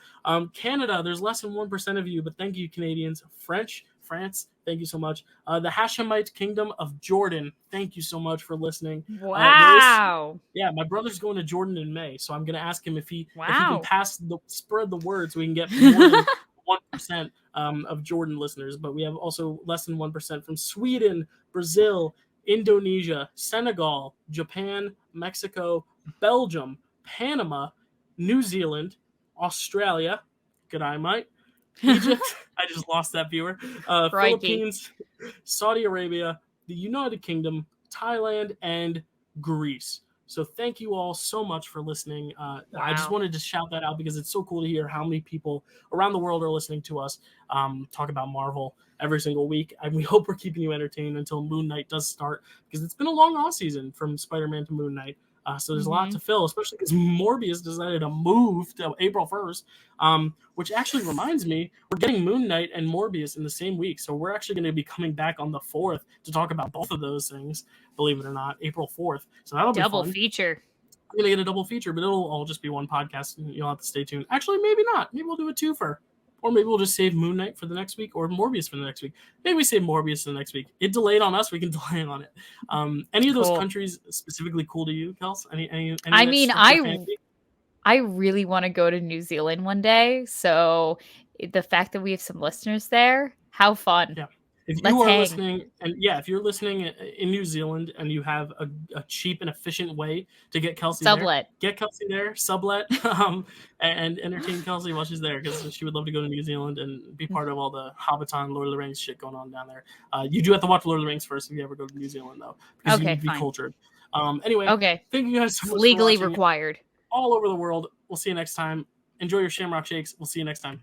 Speaker 1: Canada, there's less than 1% of you, but thank you, Canadians. France, thank you so much. The Hashemite Kingdom of Jordan, thank you so much for listening.
Speaker 2: Wow.
Speaker 1: Yeah, my brother's going to Jordan in May, so I'm going to ask him if he can spread the word so we can get more than 1% of Jordan listeners. But we have also less than 1% from Sweden, Brazil, Indonesia, Senegal, Japan, Mexico, Belgium, Panama, New Zealand, Australia, good eye, mate, Egypt, I just lost that viewer, Philippines, Saudi Arabia, the United Kingdom, Thailand, and Greece. So thank you all so much for listening. Wow. I just wanted to shout that out because it's so cool to hear how many people around the world are listening to us talk about Marvel every single week. And we hope we're keeping you entertained until Moon Knight does start, because it's been a long off season from Spider-Man to Moon Knight. So there's a lot to fill, especially because Morbius decided to move to April 1st, which actually reminds me, we're getting Moon Knight and Morbius in the same week. So we're actually going to be coming back on the 4th to talk about both of those things, believe it or not, April 4th. So that'll be
Speaker 2: double
Speaker 1: fun.
Speaker 2: Feature.
Speaker 1: We're going to get a double feature, but it'll all just be one podcast, and you'll have to stay tuned. Actually, maybe not. Maybe we'll do a twofer. Or maybe we'll just save Moon Knight for the next week, or Morbius for the next week. Maybe we save Morbius for the next week. It delayed on us. We can delay it on it. Any of those countries specifically cool to you, Kels? Any
Speaker 2: I mean, I really want to go to New Zealand one day. So the fact that we have some listeners there, how fun.
Speaker 1: Yeah. If you are listening, and if you're listening in New Zealand and you have a cheap and efficient way to get Kelsey there, get Kelsey there, sublet, and entertain Kelsey while she's there, because she would love to go to New Zealand and be part of all the Hobbiton, Lord of the Rings shit going on down there. You do have to watch Lord of the Rings first if you ever go to New Zealand, though, because you need to be cultured. Anyway, thank you guys so much.
Speaker 2: Legally required.
Speaker 1: All over the world. We'll see you next time. Enjoy your Shamrock Shakes. We'll see you next time.